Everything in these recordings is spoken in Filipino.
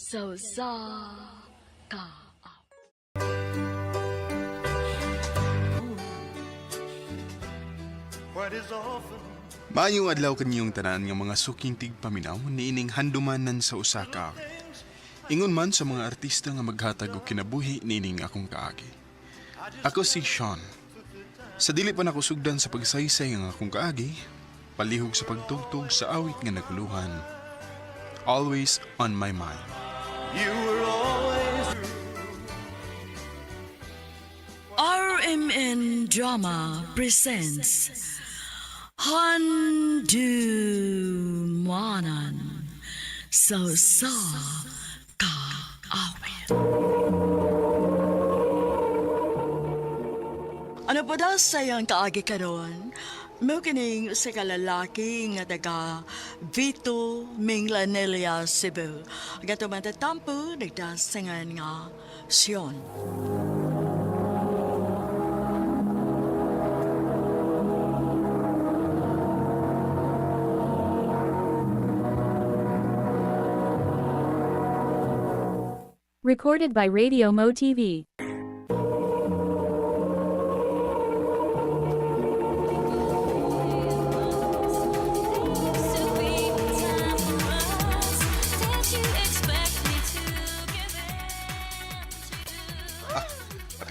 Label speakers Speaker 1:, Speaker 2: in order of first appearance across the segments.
Speaker 1: So sa ka.
Speaker 2: Maayong adlaw kanyong tanan nga mga suking tigpaminaw niining handumanan sa usa ka. Ingon man sa mga artista nga maghatag og kinabuhi niining akong kaagi. Ako si Sean. Sa dili pa nako sugdan sa pagsaysay nga akong kaagi, palihog sa pagtugtog sa awit nga naguluhan. Always on my mind.
Speaker 1: RMN Drama presents Handumanan So Sa Ka Awit. Ano po daw sayang kaagi karon? Mo kining sa kalalaki nga taga Vito Minglanelia, Cebu. Gato man tatampo nagdasangan nga Sion.
Speaker 3: Recorded by Radio Mo TV.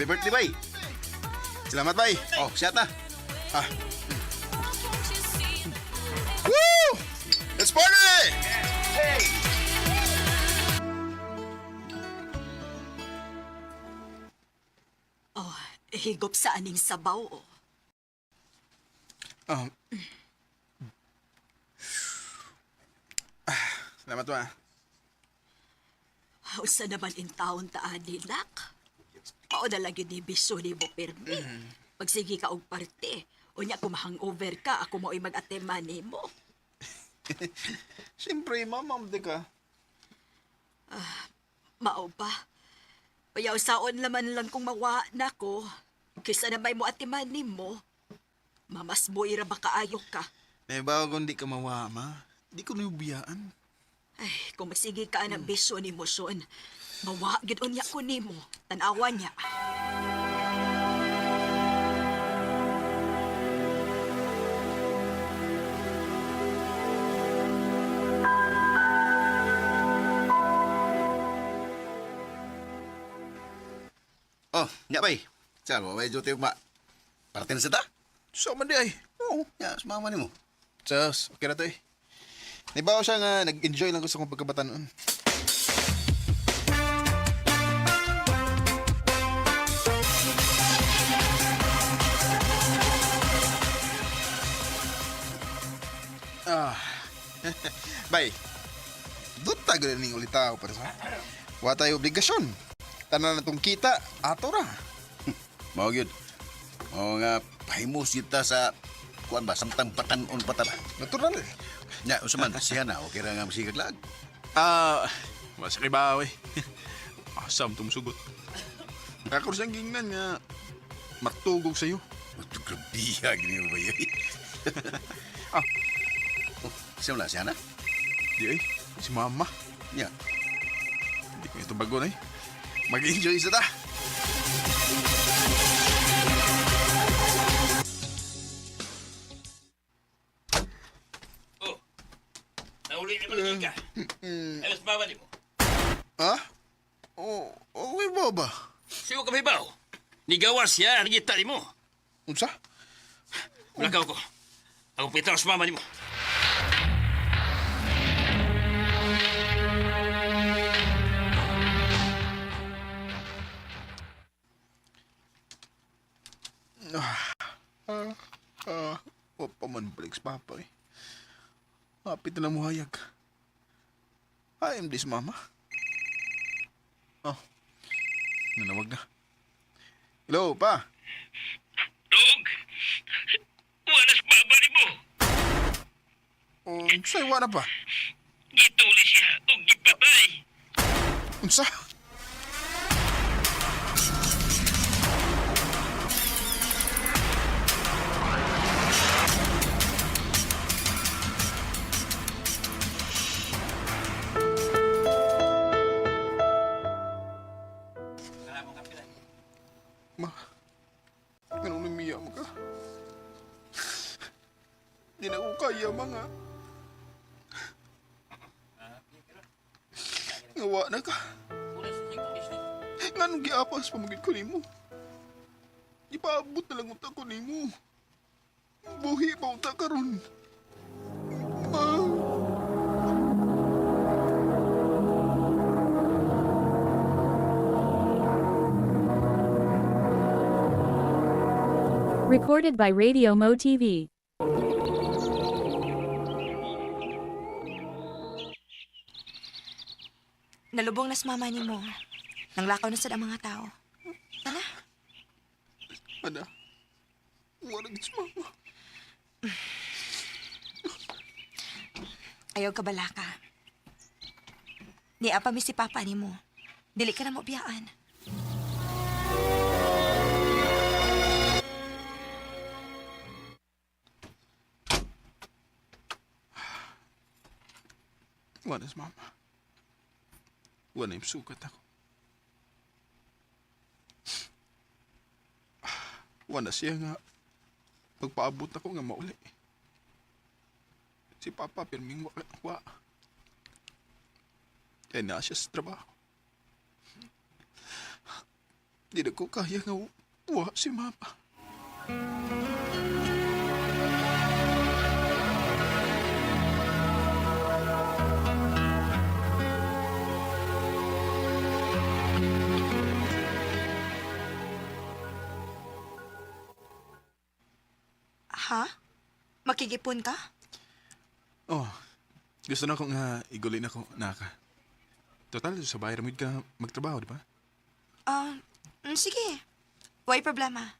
Speaker 4: Happy birthday, bay. Selamat, bay. Oh, siya na. Woo! Let's party!
Speaker 1: Oh, higop sa aning sabaw. Oh.
Speaker 4: Selamat, ma.
Speaker 1: Usa naman in taon taan nilak. Mao na lagi ni biso ni mo permi. Pagsige ka og parte, unya kung hangover ka, ako mo'y mag-atema nimo.
Speaker 4: Siyempre, mamam di ka.
Speaker 1: Mao ba? Payaw saon laman lang kung mawa na ko. Kisa na may mo atiman nimo. Mamas mo ira ba kaayo ka?
Speaker 4: Naibaw kung di ka mawa, ma. Di ko nubiyaan.
Speaker 1: Ay, kung magsige ka ng biso ni mo son, mawa gid unya ko nimo. Tanawa niya.
Speaker 4: Oh, nya, bay. Siya, may duty ma. Parte na sa ta?
Speaker 2: So man di ay.
Speaker 4: Oo, nya, sumama ni mo.
Speaker 2: Sus, okay na to eh. Naibaw siya nga nag-enjoy lang ko sa kong pagkabatanon. Bay, doon tayo ning ulitaw para sa wa tayo obligasyon. Tanan na tong kita, ato ra.
Speaker 4: Mao gyud. Mao nga pahimos kita sa kuan ba samtang patanon patara.
Speaker 2: Natural eh.
Speaker 4: Nya, usaman siya na okay ra nga masigat lag.
Speaker 2: Mas kibaw eh. Asam tumusugot. Kakor siyang gingnan nga matugog sa'yo.
Speaker 4: Grabiya gini mo ba yun? Siya wala siya na?
Speaker 2: Di ay, si mama.
Speaker 4: Nya.
Speaker 2: Hindi ko ito bago na eh. Mag-enjoy sa ta.
Speaker 5: Nauli naman ka. Alas mama ni mo.
Speaker 2: Ha? Okay ba ba?
Speaker 5: Siyo ka ba? Nigawas siya, nagita ni mo.
Speaker 2: Unsa?
Speaker 5: Malakaw ko. Ako pitang sa mama ni mo.
Speaker 2: O pa man balik sa papa eh. Hapit na mo hayag. I am this mama. Oh, nanawag na. Hello, pa.
Speaker 5: Dog! Walas mama ni mo.
Speaker 2: Sa'yo na pa.
Speaker 5: Gituli siya o gipatay.
Speaker 2: Unsa? iya mga. Ngawa na ka. Nga nung giapas pamagid ko nimo. Ipaabot na lang unta ko nimo. Buhi pa unta karon.
Speaker 3: Recorded by Radio Mo TV.
Speaker 6: Nalubong na sa mama ni mo. Nanglakaw na sa mga tao. Tala,
Speaker 2: Ana. Wala gid sa mama.
Speaker 6: ayaw ka balaka. Ni apa mi si papa ni mo. Dili ka na mo biyaan.
Speaker 2: Wala sa mama. Wala yung sukat ako. Wala siya nga pagpaabot ako nga mauli. Si Papa pirming wa. Kaya na siya sa trabaho. Di na ko kaya nga wa si Mama.
Speaker 6: Ha? Makikipon ka?
Speaker 2: Oh, gusto na akong igulin ako naka. Total, sa bahay ramid ka magtrabaho, di ba?
Speaker 6: Sige. Why problema?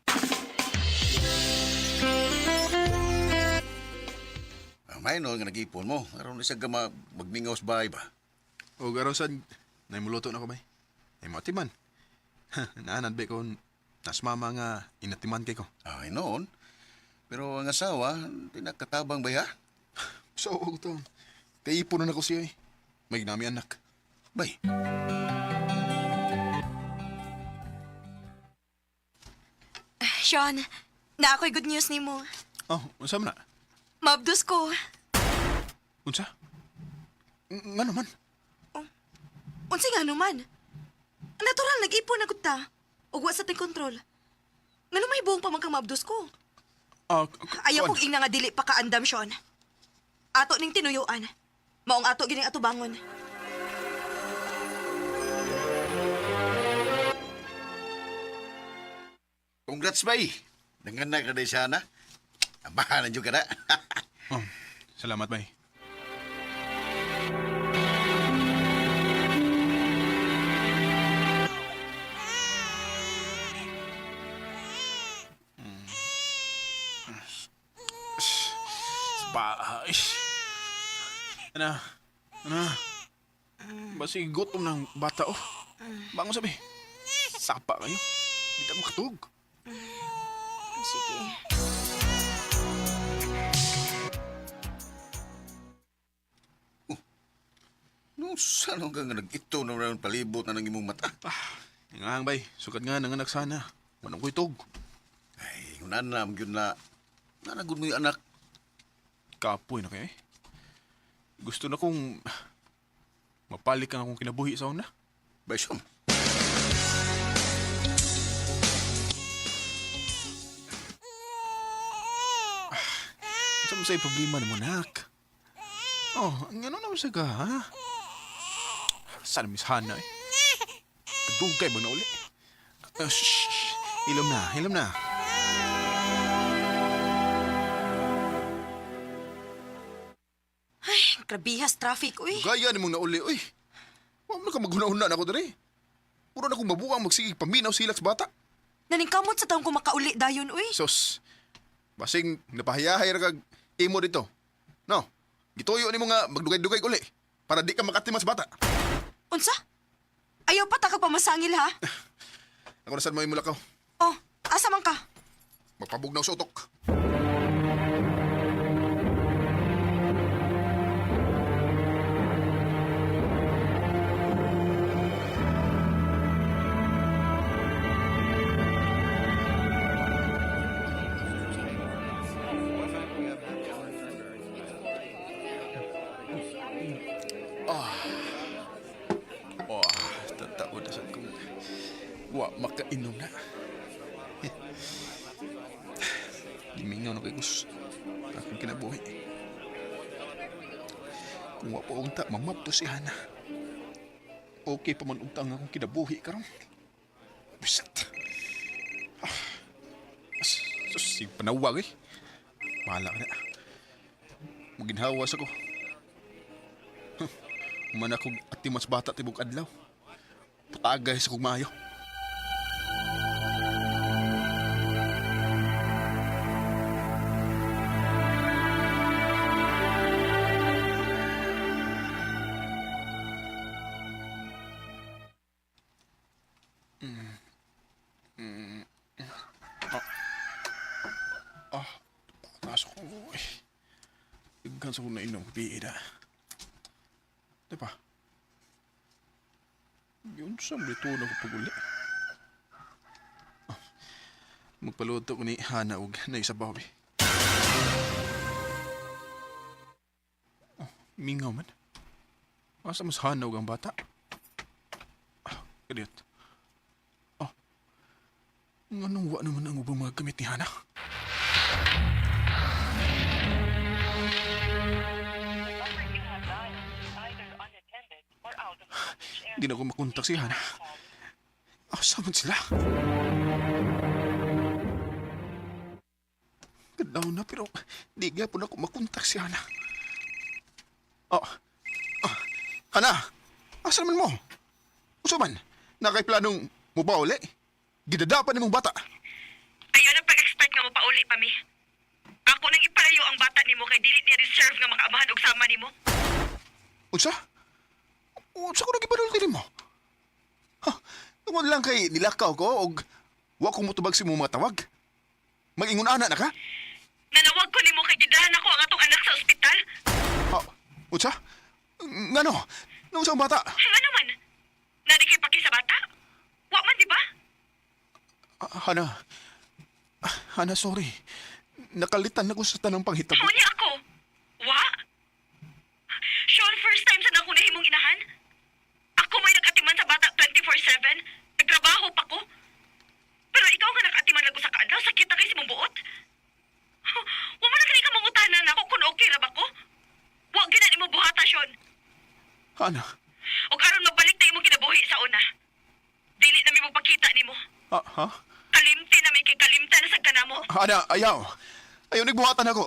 Speaker 4: May no nga nag-ipon mo. Aron na siya gama magmingaw sa bahay ba?
Speaker 2: O garaw sad, naimuluto na ko bay. Ay matiman. Naanad ba ko nas mama nga inatiman kay ko.
Speaker 4: Ay noon. Pero ang asawa, tinakatabang ba ya?
Speaker 2: So, to. Kay ipon na ako siya eh. May ginami anak.
Speaker 4: Bay.
Speaker 6: Sean, na ako'y good news ni mo.
Speaker 2: Oh, unsa man na?
Speaker 6: Mabdos ko.
Speaker 2: Unsa? Nga naman.
Speaker 6: Unsi nga naman. Natural, nag-ipon na gud ta. Ug wa sa ting kontrol. Nga may buong pamangkang mabdos ko. Ayaw kong ina nga dili pa kaandam, Sean. Ato ning tinuyuan. Maong ato gining ato bangon.
Speaker 4: Congrats, bay. Dengan na ka na siya na. Abahanan dyan ka na.
Speaker 2: Oh, salamat bay. Bahay. Ano? Basi gutom ng bata, oh. Bangon sabi. Sapa kayo. Hindi tayo makatug.
Speaker 6: Sige.
Speaker 4: No, saan ka nga nag-ito na rin palibot na ng imong mata?
Speaker 2: Ngahang bay, sukat nga nanganak sana. Manong ko'y tug.
Speaker 4: Ay, yun yun na. Nanagod mo yung anak.
Speaker 2: Kapoy na kayo eh. Gusto na kong mapalik ka akong kinabuhi sa una.
Speaker 4: Bay, Sean.
Speaker 2: Saan mo sa'yo problema naman, nak? Oh, ang ano naman sa ka, ha? Saan Miss Hana eh? Kadugay ba na uli? Shh, ilom na.
Speaker 6: Grabihas traffic, uy.
Speaker 2: Gaya ni mong nauli, uy. Huwag na ka maghuna-huna na ako dali. Puro na kong mabuang magsigig paminaw silak sa bata.
Speaker 6: Naningkamot sa taong ko makauli dayon, uy.
Speaker 2: Sos, basing napahayahay ra kag imo dito. No, gituyo ni mo nga magdugay-dugay uli para di ka makatima sa bata.
Speaker 6: Unsa? Ayaw pa ta ka pamasangil, ha?
Speaker 2: Ako na saan mo imulakaw.
Speaker 6: Oh, asa man ka?
Speaker 2: Magpabugnaw sa utok. Wah, tatao na sa kong wa makainom na. Limingaw na kay Gus. Akong kinabuhi. Kung wa pa unta, mamabto si Hana. Okay pa man untang akong kinabuhi karon. Bisat. Sus, si panawag eh. Bahala ka na. Maginhawas ako. Man akong atimas bata tibok adlaw. Patagay sa kong maayo. Pasok ko eh. Igkan sa kong nainom, bida. Diba? Yun sa mlito na ko paguli. Magpaluto ko ni Hana og na isa bawi. Mingaw man. Asa mas Hana og ang bata? Kadiyot. Anong wa naman ang ubang mga gamit ni Hana? Hindi na ako makontak si Hana. Asa man sila? Gadaw na pero di nga po na ako makontak si Hana. Hana! Asa naman mo? Uso man? Nakay planong mo pa uli? Gidadapan ni mong bata.
Speaker 6: Ayaw na pag-expect nga mo pa uli pa mi. Ako nang ipalayo ang bata nimo kay dili niya reserve nga makaamahan og sama nimo.
Speaker 2: Unsa? Unsa ko nag-ipadulti mo? Tungod lang kay nilakaw ko og wa ko mutubag si mo matawag. Mag-ingon ana na ka?
Speaker 6: Nanawag ko nimo kay gidahan ako ang atong anak sa ospital.
Speaker 2: Unsa? Ngano? Nung sa bata?
Speaker 6: Ano man? Nadi kay paki sa bata? Wa man di ba?
Speaker 2: Hana, sorry. Nakalitan na ko sa tanang panghitabo.
Speaker 6: Huli ako. Wa? Sure, first time sa ako nahimong inahan? Ako may nag-atiman sa bata 24/7. Nagtrabaho pa ko. Pero ikaw nga nag-atiman lang ko sa kaadlaw. Sakit na kayo si mong buot. Wa man na kani ka mangutanan ako kung okay ra ba ko? Wa ginan imo buhata, Sean.
Speaker 2: Hana.
Speaker 6: O karon magbalik na imong kinabuhi sa una. Dili na mi mo pakita nimo.
Speaker 2: Ha?
Speaker 6: Kalimti na may kay kalimta na sa kanamo.
Speaker 2: Hana, ayaw. Ayaw nagbuhatan ako.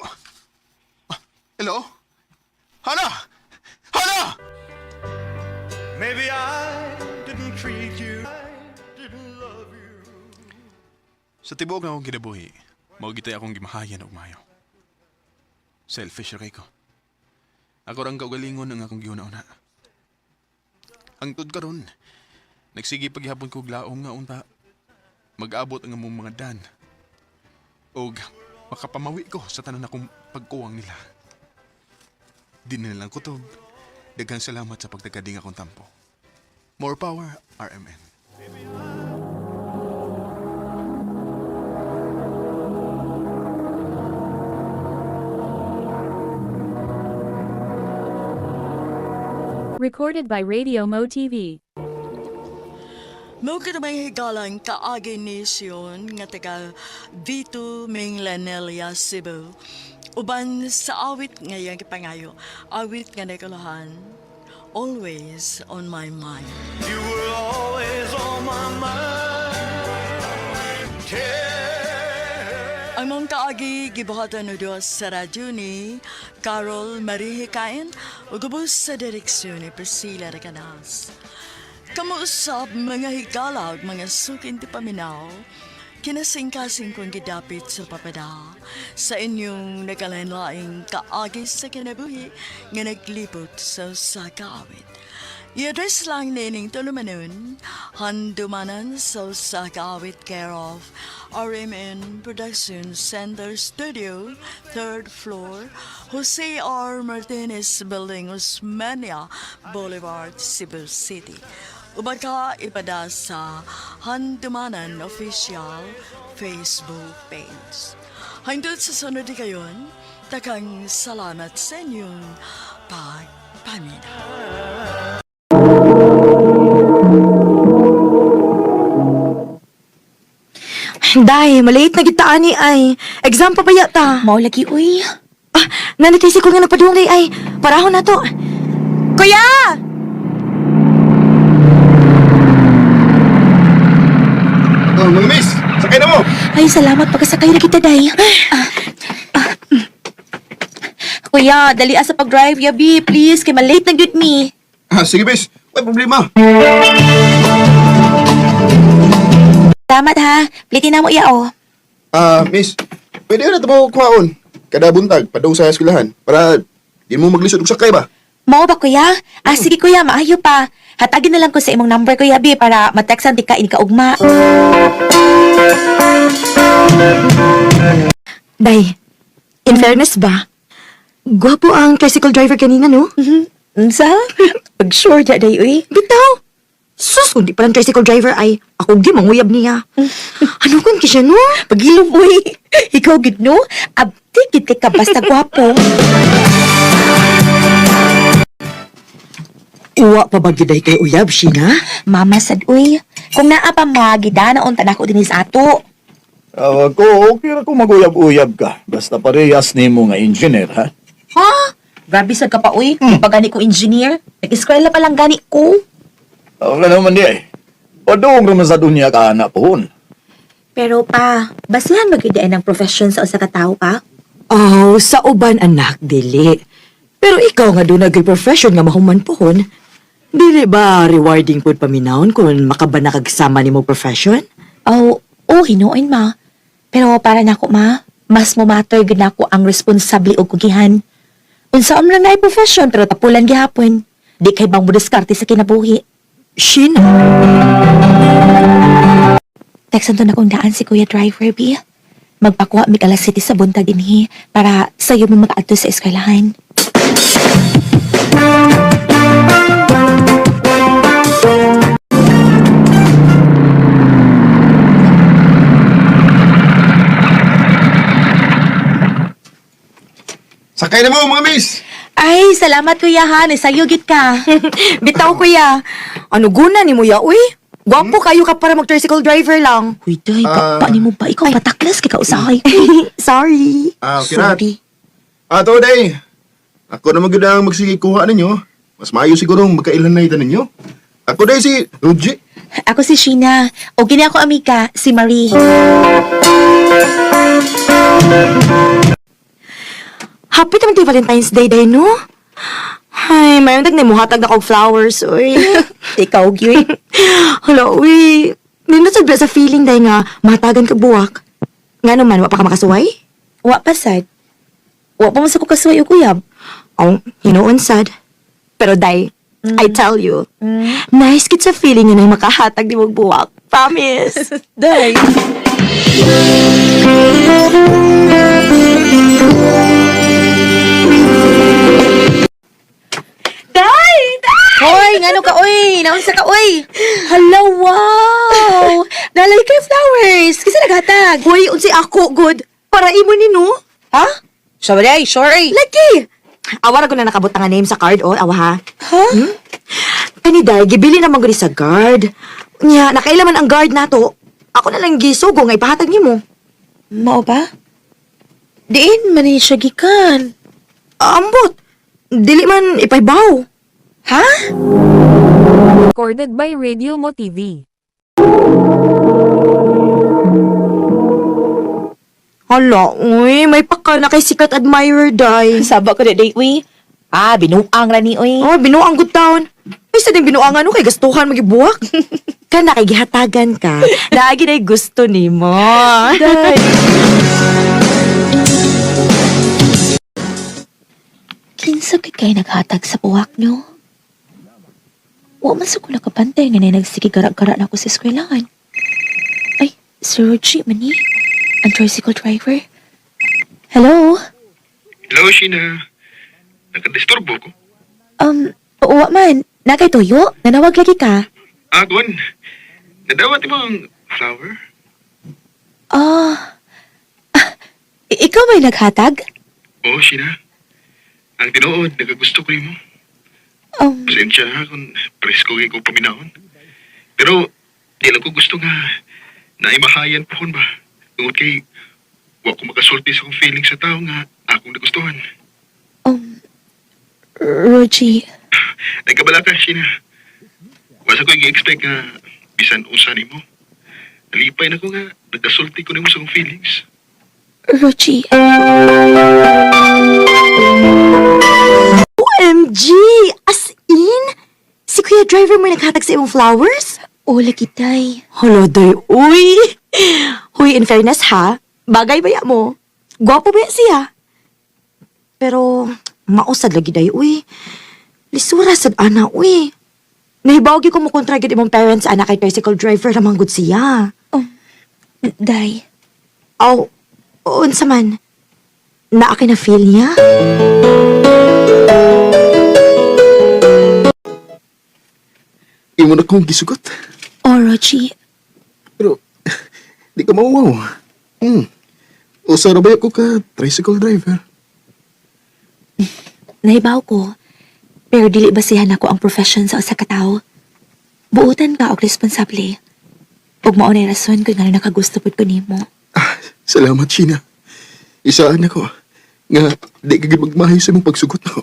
Speaker 2: Hello? Hana! Hana!
Speaker 7: Maybe I didn't treat you, I didn't love you.
Speaker 2: Sa tibok na akong kinabuhi, maugitay akong gimahayan og mayo. Selfish ray ko. Ako rang kaugalingon ang akong giuna-una. Hangtod karon, nagsige paghihapon ko og laom nga unta. Mag-abot ang among mga dan. Og makapamawi ko sa tanan akong pagkuwang nila. Di na nilang kutob. Daghang salamat sa pagtagading akong tampo. More power, RMN.
Speaker 3: Recorded by Radio Mo TV.
Speaker 1: Mo ka may higalang kaagi ni Sion nga taga Vito Minglanelia, Cebu. Uban sa awit nga yung kipangayo, awit nga nakalahan, always on my mind.
Speaker 7: You were always on my mind.
Speaker 1: Ang mong kaagi gibuhatan no Diyos sa radyo ni Carol Marie Hikain o gubos sa direksyon ni Priscilla Recanas. Kamuusap mga higala ug mga sukin ti paminaw, kinasing-kasing kong gidapit sa papada sa inyong nagalain-laing kaagi sa kinabuhi nga naglibot sa kaawit. I-address lang nining tulumanon, handumanan sa kaawit care of RMN Production Center Studio, 3rd floor, Jose R. Martinez Building, Osmania Boulevard, Cebu City. Uban ka ipada sa Handumanan Official Facebook page. Hangtod sa sunod di kayon, takang salamat sa inyong pag paminaw.
Speaker 6: Day, malate na kita ani ay. Exam pa ba yata?
Speaker 8: Mao lagi, uy.
Speaker 6: Ah, nanatisi ko nga nagpadung day ay. Parahon na to. Kuya!
Speaker 2: Oh, mga miss, sakay na mo!
Speaker 8: Ay, salamat pagkasakay na kita, day. Kuya, dali sa pag-drive, yabi. Please, kay malate na good me.
Speaker 2: Sige, miss. May problema.
Speaker 8: Salamat, ha. Plitin na mo iya, oh.
Speaker 9: Miss, pwede na ito mo kuhaon. Kada buntag, padung sa eskwelahan. Para di mo maglisod og sakay ba?
Speaker 8: Mao ba, kuya? Sige, kuya, maayo pa. Hatagin na lang ko sa imong number, kuya, bi, para matextan di ka ugma.
Speaker 6: Day, in fairness ba? Gwapo ang tricycle driver kanina, no?
Speaker 8: Unsa? Pag-sure da, day, uy.
Speaker 6: Bitaw! Sus, kung di pa lang tricycle driver ay ako di manguyab niya. Ano kung kisya, no?
Speaker 8: Pagilom, uy. Ikaw, gid, no? Abdi, gid ka basta gwapo.
Speaker 6: Uwa pa ba giday kay uyab, Sheena?
Speaker 8: Mama sad, uy. Kung naa pa magida, naunta na ko din sa ato.
Speaker 10: Awag ko, okay ra kung maguyab-uyab ka. Basta parehas ni mo nga engineer, ha?
Speaker 8: Ha? Grabe sad ka pa, uy. Pagani ko engineer. Nag-eskwela pa lang gani ko.
Speaker 10: Wala naman di eh. Padung naman sa dunya ka anak pohon.
Speaker 8: Pero pa, basihan magidain ng profession sa usa ka tawo pa?
Speaker 6: Oh, sa uban anak, dili. Pero ikaw nga doon nag-profession nga mahuman pohon. Dili ba rewarding pud paminawon kung makaba nakagsama ni mo profession?
Speaker 8: Oh, hinuon ma. Pero para nako ma, mas mo matter gid nako ang responsable og kugihan. Unsa man lang na profession pero tapulan gihapon. Di kay bang mudiskarte sa kinabuhi.
Speaker 6: Sheena?
Speaker 8: Texan to na kung daan si Kuya Driver, B. Magpakuha mi alas 7 sa buntag dinhi para sayo mo makaadto sa eskwelahan.
Speaker 9: Sakay na mo, mga miss!
Speaker 8: Ay, salamat Kuya ha, nisayugit ka.
Speaker 6: Bitaw, kuya. Ano guna ni mo ya, uy? Gwapo kayo ka para mag-tricycle driver lang.
Speaker 8: Uy, day, pa ni mo ba? Ikaw pataklas kay kausahay.
Speaker 6: Sorry.
Speaker 9: Okay na.
Speaker 8: Sorry.
Speaker 9: Ato, day. Ako na magandang magsigig kuha ninyo. Mas maayo siguro magkailan na ita ninyo. Ako, day, si Ruji.
Speaker 8: Ako si Sheena. O gini ako amika, si Marie.
Speaker 6: Happy naman tayo Valentine's Day, day, no? Ay, mayroon tag na mo hatag na kong flowers, uy.
Speaker 8: Ikaw, Gyuri.
Speaker 6: Hala, uy. Ninasad ba sa feeling, day nga, matagan ka buwak. Nga naman, wa pa ka makasuway?
Speaker 8: Wa pa sad. Wa pa mo sa ko kasuway o kuyab.
Speaker 6: Oh, hinuon sad. Pero, day, I tell you, nice kit sa feeling nga na makahatag di mo buwak. Promise.
Speaker 8: Day.
Speaker 6: Day!
Speaker 8: Hoy, ngano ka, oy? Naunsa ka, oy? Hala, wow! Nalay kay flowers. Kasi naghatag.
Speaker 6: Hoy, unsi ako, good. Para imo ni, no?
Speaker 8: Ha? Siya ba day? Sure, eh.
Speaker 6: Lagi! Awara ko na nakabot nga name sa card, oh. Awa, ha?
Speaker 8: Ha?
Speaker 6: Kani, day, gibili naman ko sa guard. Nya, nakailaman ang guard nato. Ako na lang gisugo nga ipahatag ni mo.
Speaker 8: Mao ba? Diin, mani siya gikan.
Speaker 6: Ambot! Dili man ipaybaw.
Speaker 8: Ha?
Speaker 3: Recorded by Radio Mo TV.
Speaker 6: Hala, uy, may paka na kay sikat admirer, day.
Speaker 8: Saba ko na day, uy. Binuang ra ni, uy.
Speaker 6: Oh, binuang good town. Ay, sa din binuangan no, kay gastuhan magibuwak. Ka na kay gihatagan ka. Lagi na gusto ni mo.
Speaker 8: Day. Kinsa kay naghatag sa buwak, no? Wa man sa ko nakapantay nga na nagsige gara-gara na ako sa eskwelahan. Ay, si Rogie man ni. Ang tricycle driver. Hello?
Speaker 2: Hello, Sheena. Nakadisturbo ko.
Speaker 8: Wa man. Nakay tuyo? Nanawag lagi ka?
Speaker 2: Gwan. Nadawat mo ang flower?
Speaker 8: Ikaw may naghatag?
Speaker 2: Oo, Sheena. Ang tinuod, nagagusto ko mo.
Speaker 9: Pasensya na kung presko kayo ko paminahon. Pero, di lang ko gusto nga naimahayan po ba? Tungod kay, wa ko makasulti sa akong feeling sa tao nga akong nagustuhan.
Speaker 8: Roji,
Speaker 9: Nagkabala ka, Sheena. Wasa ko i-expect nga bisan usa nimo. Nalipay na ko nga nagkasulti ko nimo sa akong feelings.
Speaker 8: Roji.
Speaker 6: OMG! As in? Si Kuya Driver mo naghatag sa imong flowers?
Speaker 8: Ola kitay.
Speaker 6: Hala, day, uy! Huy, in fairness ha, bagay ba ya mo? Gwapo ba ya siya? Pero, mausad lagi day, uy. Lisura sad ana, uy. Nahibawag ko mo kontra gid imong parents anak kay tricycle driver namang good siya.
Speaker 8: Day.
Speaker 6: Aw, unsa man? Naa kay na feel niya?
Speaker 9: Imo na kong gisugot.
Speaker 8: Oh, Roji.
Speaker 9: Pero, di ka mauwaw. Usa ra ba ko ka tricycle driver?
Speaker 8: Nahibaw ko. Pero dili basihan ako ang profession sa usa ka tawo. Buutan ka og responsable. Ug mao nay rason kung ngano nakagusto pud ko nimo.
Speaker 9: Salamat, Sheena. Isaan ako. Nga, di ka gid magmahay sa mong pagsugot na ko.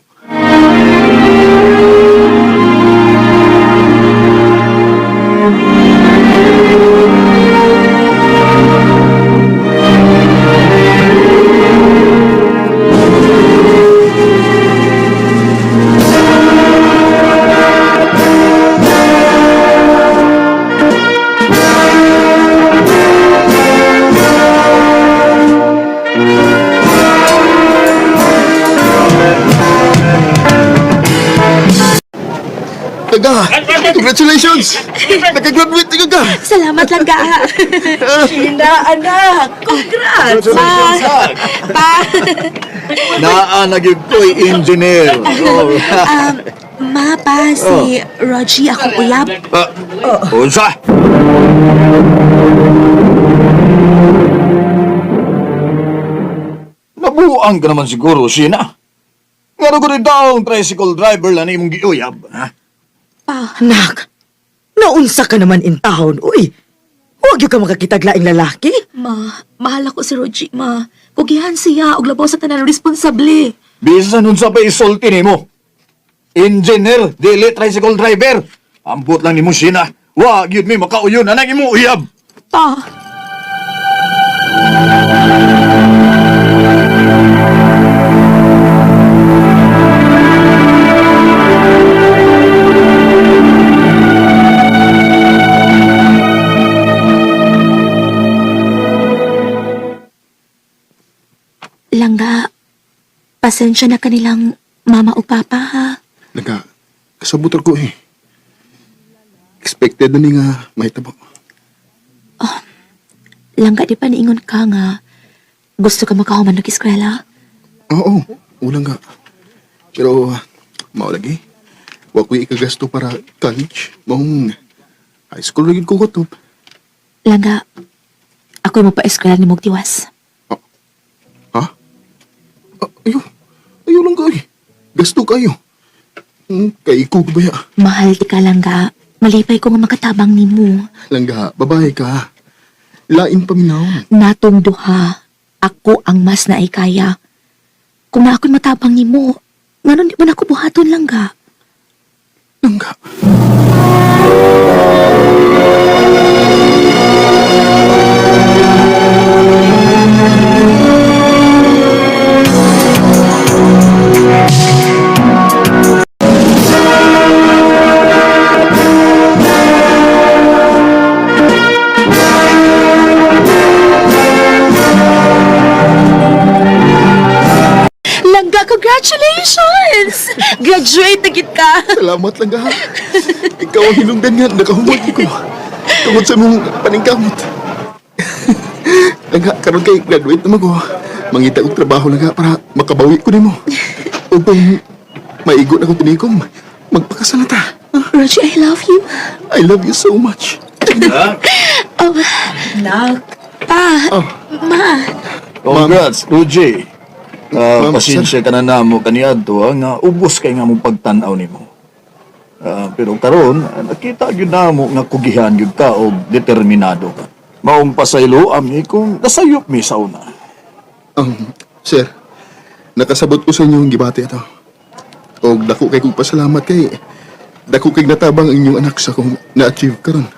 Speaker 9: Taga! Congratulations! Nakagraduate ka ka!
Speaker 8: Salamat lang ka.
Speaker 6: Sheena, anak! Congrats! Pa!
Speaker 10: Naanagig ko'y engineer. Oh.
Speaker 8: Ma, pa, si Roji akong uyab.
Speaker 10: Unsa? Nabuang ka naman siguro, Sheena. Nga ko rin daw ang tricycle driver lang imong giuyab, ha?
Speaker 6: Anak, naunsa ka naman in town, uy. Huwag yung ka makakitaglaing lalaki.
Speaker 8: Ma, mahal ako si Roji, ma. Kugihan siya og labaw sa tanan responsable.
Speaker 10: Bisan nun sa pa isulti nimo. Engineer, dili tricycle driver. Ambot lang nimo, Sheena. Wag yun may makauyon na nang imo uyab.
Speaker 8: Pa, Langga, pasensya na kanilang mama o papa, ha?
Speaker 9: Kasabot ko eh. Expected na ni nga mahitabo.
Speaker 8: Langga, di pa niingon ka nga. Gusto ka makahuman ng eskwela?
Speaker 9: Oo, ulang nga. Pero, maulagi. Wa ko'y ikagasto para college. Mahong high school rin ko kutop.
Speaker 8: Langga, ako'y magpa-eskwela ni Mugtiwas.
Speaker 9: Ha? Ayaw lang kayo. Gasto kayo. Kay ko ba ya?
Speaker 8: Mahal di ka, Langga. Malipay ko nga makatabang ni mo.
Speaker 9: Langga, babae ka. Lain paminaw.
Speaker 8: Natong duha, ako ang mas naikaya. Kung na ako'y matabang ni mo, nganon di ba na ako buhaton, Langga?
Speaker 9: Langga.
Speaker 8: Langga, congratulations! Graduate na gid ka!
Speaker 9: Salamat lang ha. Ikaw ang hinungdan nga. Nakahumod ko. Tungod sa mong paningkamot. Langga, karon kay graduate naman ko. Mangita og trabaho lang para makabawi ko nimo. O kung maigot ako tinikom, magpakasalata.
Speaker 8: Roger, I love you.
Speaker 9: I love you so much.
Speaker 8: Oh,
Speaker 6: Nak,
Speaker 8: pa, ma.
Speaker 10: Congrats, Ruji.
Speaker 9: Ma'am,
Speaker 10: Pasensya ka na namo kaniadto nga ubos kay nga mong pagtanaw nimo. Pero karon nakita gyud namo nga kugihan gyud ka og determinado ka. Maong pasaylo ami kung nasayop mi sa una.
Speaker 2: Sir, nakasabot ko sa inyo ang gibati ito. O dako kay kong pasalamat kay dako kay natabang ang inyong anak sa kong na-achieve karon.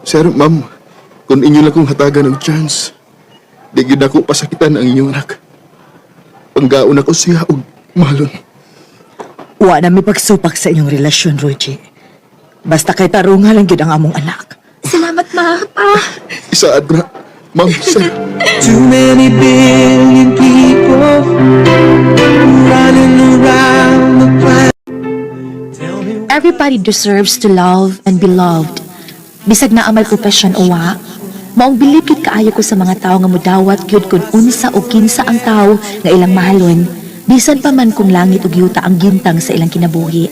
Speaker 2: Sir, ma'am, kung inyo lang kong hatagan ng chance, di gyud ako pasakitan ang inyong anak. Panggaon ako siya og malon.
Speaker 11: Wa na mi pagsupak sa inyong relasyon, Roji. Basta kay tarunga lang gyud ang among anak.
Speaker 8: Salamat, ma.
Speaker 2: Isaad na, ma'am, sir.
Speaker 7: Too many billion people running around the planet. Tell me
Speaker 8: Everybody deserves to love and be loved. Bisag na amal profession o wa, maong bilib gyud kaayo ko sa mga tao nga mudawat gyud kung unsa o kinsa ang tao nga ilang mahalon, bisan pa man kung langit ug yuta ang gintang sa ilang kinabuhi.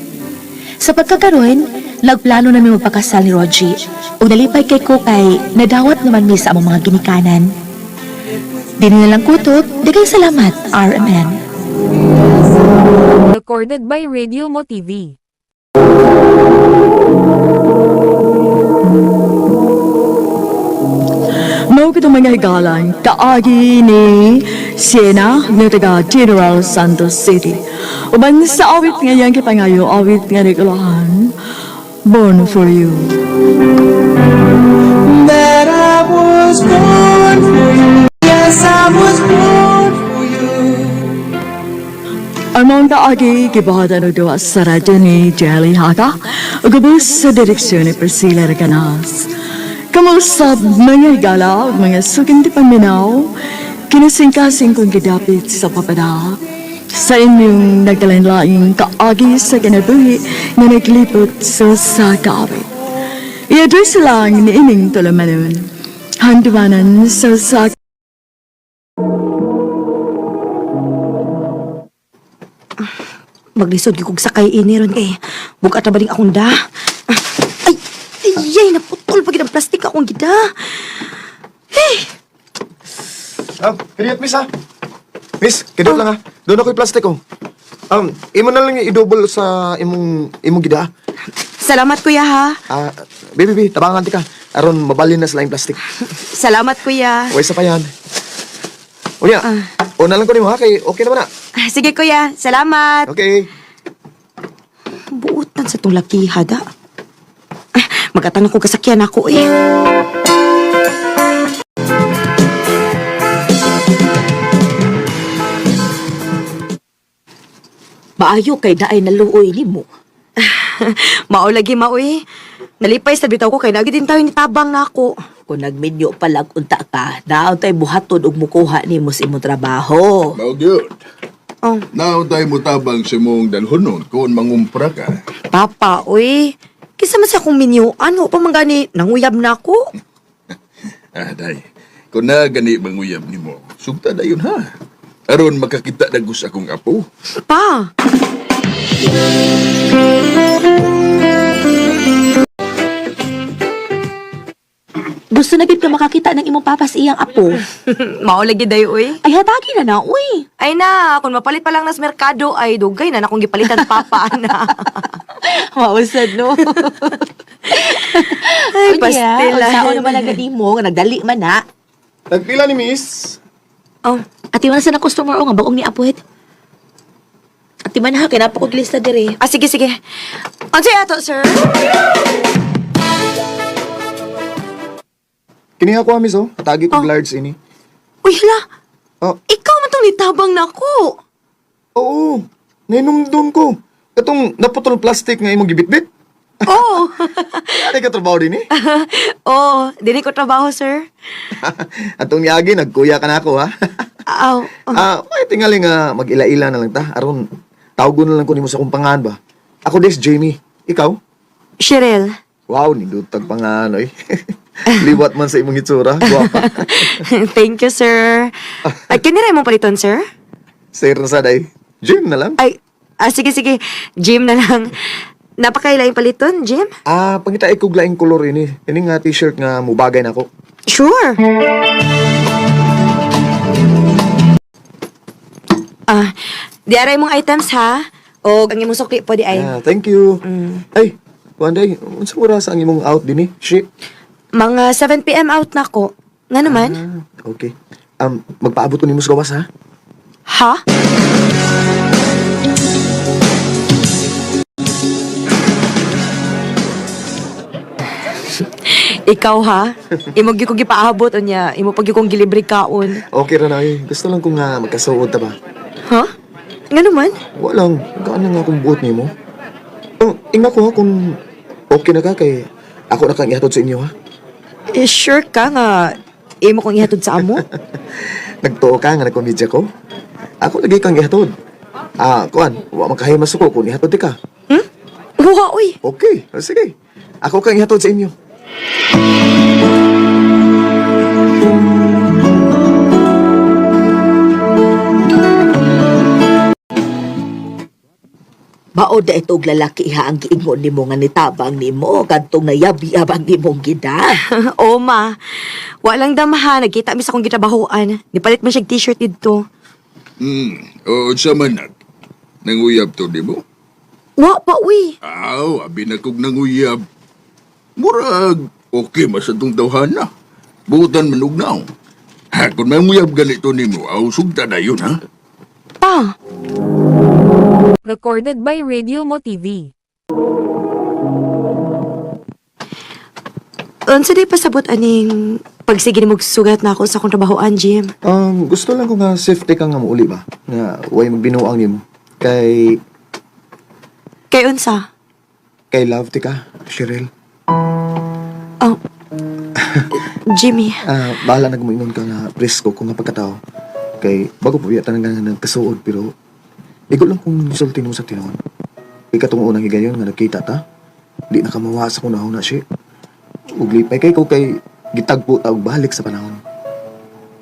Speaker 8: Sa pagkakaroon, nagplano na mi magpakasal ni Roji ug nalipay kay ko kay nadawat naman mi sa among mga ginikanan. Dili na lang kutob, dagay salamat, RMN.
Speaker 3: Recorded by Radio Mo TV.
Speaker 1: Mao kitong mga higalan, kaagi ni Siena nga taga General Santos City. Uban sa awit ngayon kipangayo, awit nga Nicolahan, Born for You.
Speaker 7: that I was born for you. Yes, I was born for you.
Speaker 1: Among kaagi, kibahada no doa sa radyo ni Jelly Haka, ugubos sa direksyon ni Priscilla Reganas. Kamusta mga higala, mga suking di paminaw, kinasingkasing kong gidapit sa papada. Sa inyong nagkalanlaing kaagi sa kinabuhi na naglipot sa kaawit. I-address lang ni Ining Tolamanon, handumanan sa
Speaker 6: Maglisod gyud kog sakay ini ron kay bugat na baling akong da. Ay, ay, naputol pag ang plastic akong gida.
Speaker 10: Kiriat, miss, ha? Miss, kidot lang, ha? Doon ako yung plastic, oh. Imo na lang yung i-double sa imong gida.
Speaker 6: Salamat kuya ha.
Speaker 10: Baby, tabangan ti ka. Aron mabalin na sila yung plastic.
Speaker 6: Salamat kuya.
Speaker 10: Uwais pa yan. Unya, una lang ko ni mo, ha? Kay okay naman na.
Speaker 6: Sige kuya, salamat.
Speaker 10: Okay.
Speaker 6: Buutan sa tong laki hada. Magatanong ko kasakyan ako eh.
Speaker 11: Maayo kay daay naluoy nimo.
Speaker 6: Mao lagi maoy. Nalipay sa bitaw ko kay nagidin tayo ni tabang na ako.
Speaker 11: Kung nagmedyo palag unta ka, daon tay buhaton og mukuha nimo sa imong trabaho.
Speaker 12: Mao gyud.
Speaker 6: Oh,
Speaker 12: Now tayo mo tabang sa mong dalhonon kung mangumpra ka.
Speaker 6: papa, uy. Kisa man sa akong minyo, ano pa man gani, nanguyab na ako.
Speaker 12: Day. Kung na gani manguyab ni mo, sugta dayon ha. Aron makakita dagus akong apo.
Speaker 6: Pa,
Speaker 8: Gusto na gid ka makakita ng imong papa sa iyang apo.
Speaker 6: mao lagi dayo, uy.
Speaker 8: Ay hatagi na na, uy.
Speaker 6: Ay na, kung mapalit pa lang nas merkado, ay dugay na akong gipalitan papa na.
Speaker 8: Mausad, no?
Speaker 6: Ay, pastila.
Speaker 8: Sao naman ang mo, nga nagdali man na.
Speaker 10: Nagpila ni miss.
Speaker 6: Oh,
Speaker 8: Ati man sa na customer o nga bagong ni Apuet. Ati man ha, kaya napakuglista dire.
Speaker 6: sige. Ano ato, sir?
Speaker 10: Kiniha ko, miss, oh. Atagi ko large ini.
Speaker 6: Uy, hala.
Speaker 10: Oh.
Speaker 6: Ikaw man tong nitabang na ako.
Speaker 10: Oo. Nainumdum ko. Katong naputol plastic nga imong gibitbit.
Speaker 6: Oh.
Speaker 10: Ay ka trabaho din, eh.
Speaker 6: Oh, dili ko trabaho, sir.
Speaker 10: Atong yagi, nagkuya ka na ako, ha?
Speaker 6: Aw.
Speaker 10: May tingali nga mag-ila-ila na lang ta. Aron, tawgon na lang ko nimo sa kumpangan ba. Ako des, Jamie. Ikaw?
Speaker 6: Cheryl.
Speaker 10: Wow, nindutag pa nga, ano, eh. Liwat man sa imong itsura. Guwapa.
Speaker 6: Thank you, sir. Ay, kinira mong paliton, sir?
Speaker 10: Sir na sa day. Jim na lang.
Speaker 6: Ay, sige. Jim na lang. Napakailaing paliton, Jim?
Speaker 10: Pangita ikog laing kolor ini. Ini nga t-shirt nga mubagay na ako.
Speaker 6: Sure. Diaray mong items, ha? O, ang imong sukli po di ay.
Speaker 10: Thank you. Ay, Wanday, unsa oras ang imong out din eh? Shit.
Speaker 6: Mga 7 p.m. out na ko. Nga naman?
Speaker 10: Okay. Magpaabot ko nimo sa gawas, ha?
Speaker 6: Ha? Ikaw ha? Imo gyud ko gipaabot unya, imo pag kong gilibre kaon.
Speaker 10: Okay ra na eh. Gusto lang kong nga magkasuod ta ba?
Speaker 6: Ha? Nga naman?
Speaker 10: Walang, gaan na nga akong buot nimo. Ingna ko ha kung okay na ka kay ako na kang ihatod sa inyo ha.
Speaker 6: Sure ka nga imo kong ihatod sa amo?
Speaker 10: Nagtuo ka nga nagkomedya ko. Ako lagi kang ihatod. Kuan, wa makahimas ko kung ihatod di ka.
Speaker 6: Wa uy.
Speaker 10: Okay, sige. Ako kang ihatod sa inyo.
Speaker 11: Baod na itong lalaki iha ang giingon nimo nga nitabang nimo kadtong nayabi-abang nimong gida.
Speaker 6: Oo ma. Walang damahan, nagkita mi sa akong gitabahoan. Nipalit man siya t-shirt dito.
Speaker 12: O sa manag. Nanguyab to, di mo?
Speaker 6: Wa pa uy.
Speaker 12: Aw, abi na kog nanguyab. Murag, okay masadong tawhana. Buutan manugnaw. Ha, kung may muyab ganito ni mo, aw, sugta na yun, ha?
Speaker 6: Pa.
Speaker 3: Recorded by Radio Mo TV.
Speaker 6: Unsa day pasabot aning pagsige ni sugat na ako sa akong trabahoan, Jim?
Speaker 10: Gusto lang ko nga safety ka nga mauli ba? Nga, way magbinuang nimo. Kay
Speaker 6: Unsa?
Speaker 10: love ti ka, Cheryl.
Speaker 6: Oh. Jimmy.
Speaker 10: Bahala nagmuingon ka nga presko ko nga pagkatao. Kay bago po yata nga nagkasuod pero igo lang kung sulti mo sa tinuon. Ikatong unang higayon nga nakita ta. Di na ka mawasa kung nahuna siya. Ug lipay kay ko kay gitagpo ta og balik sa panahon.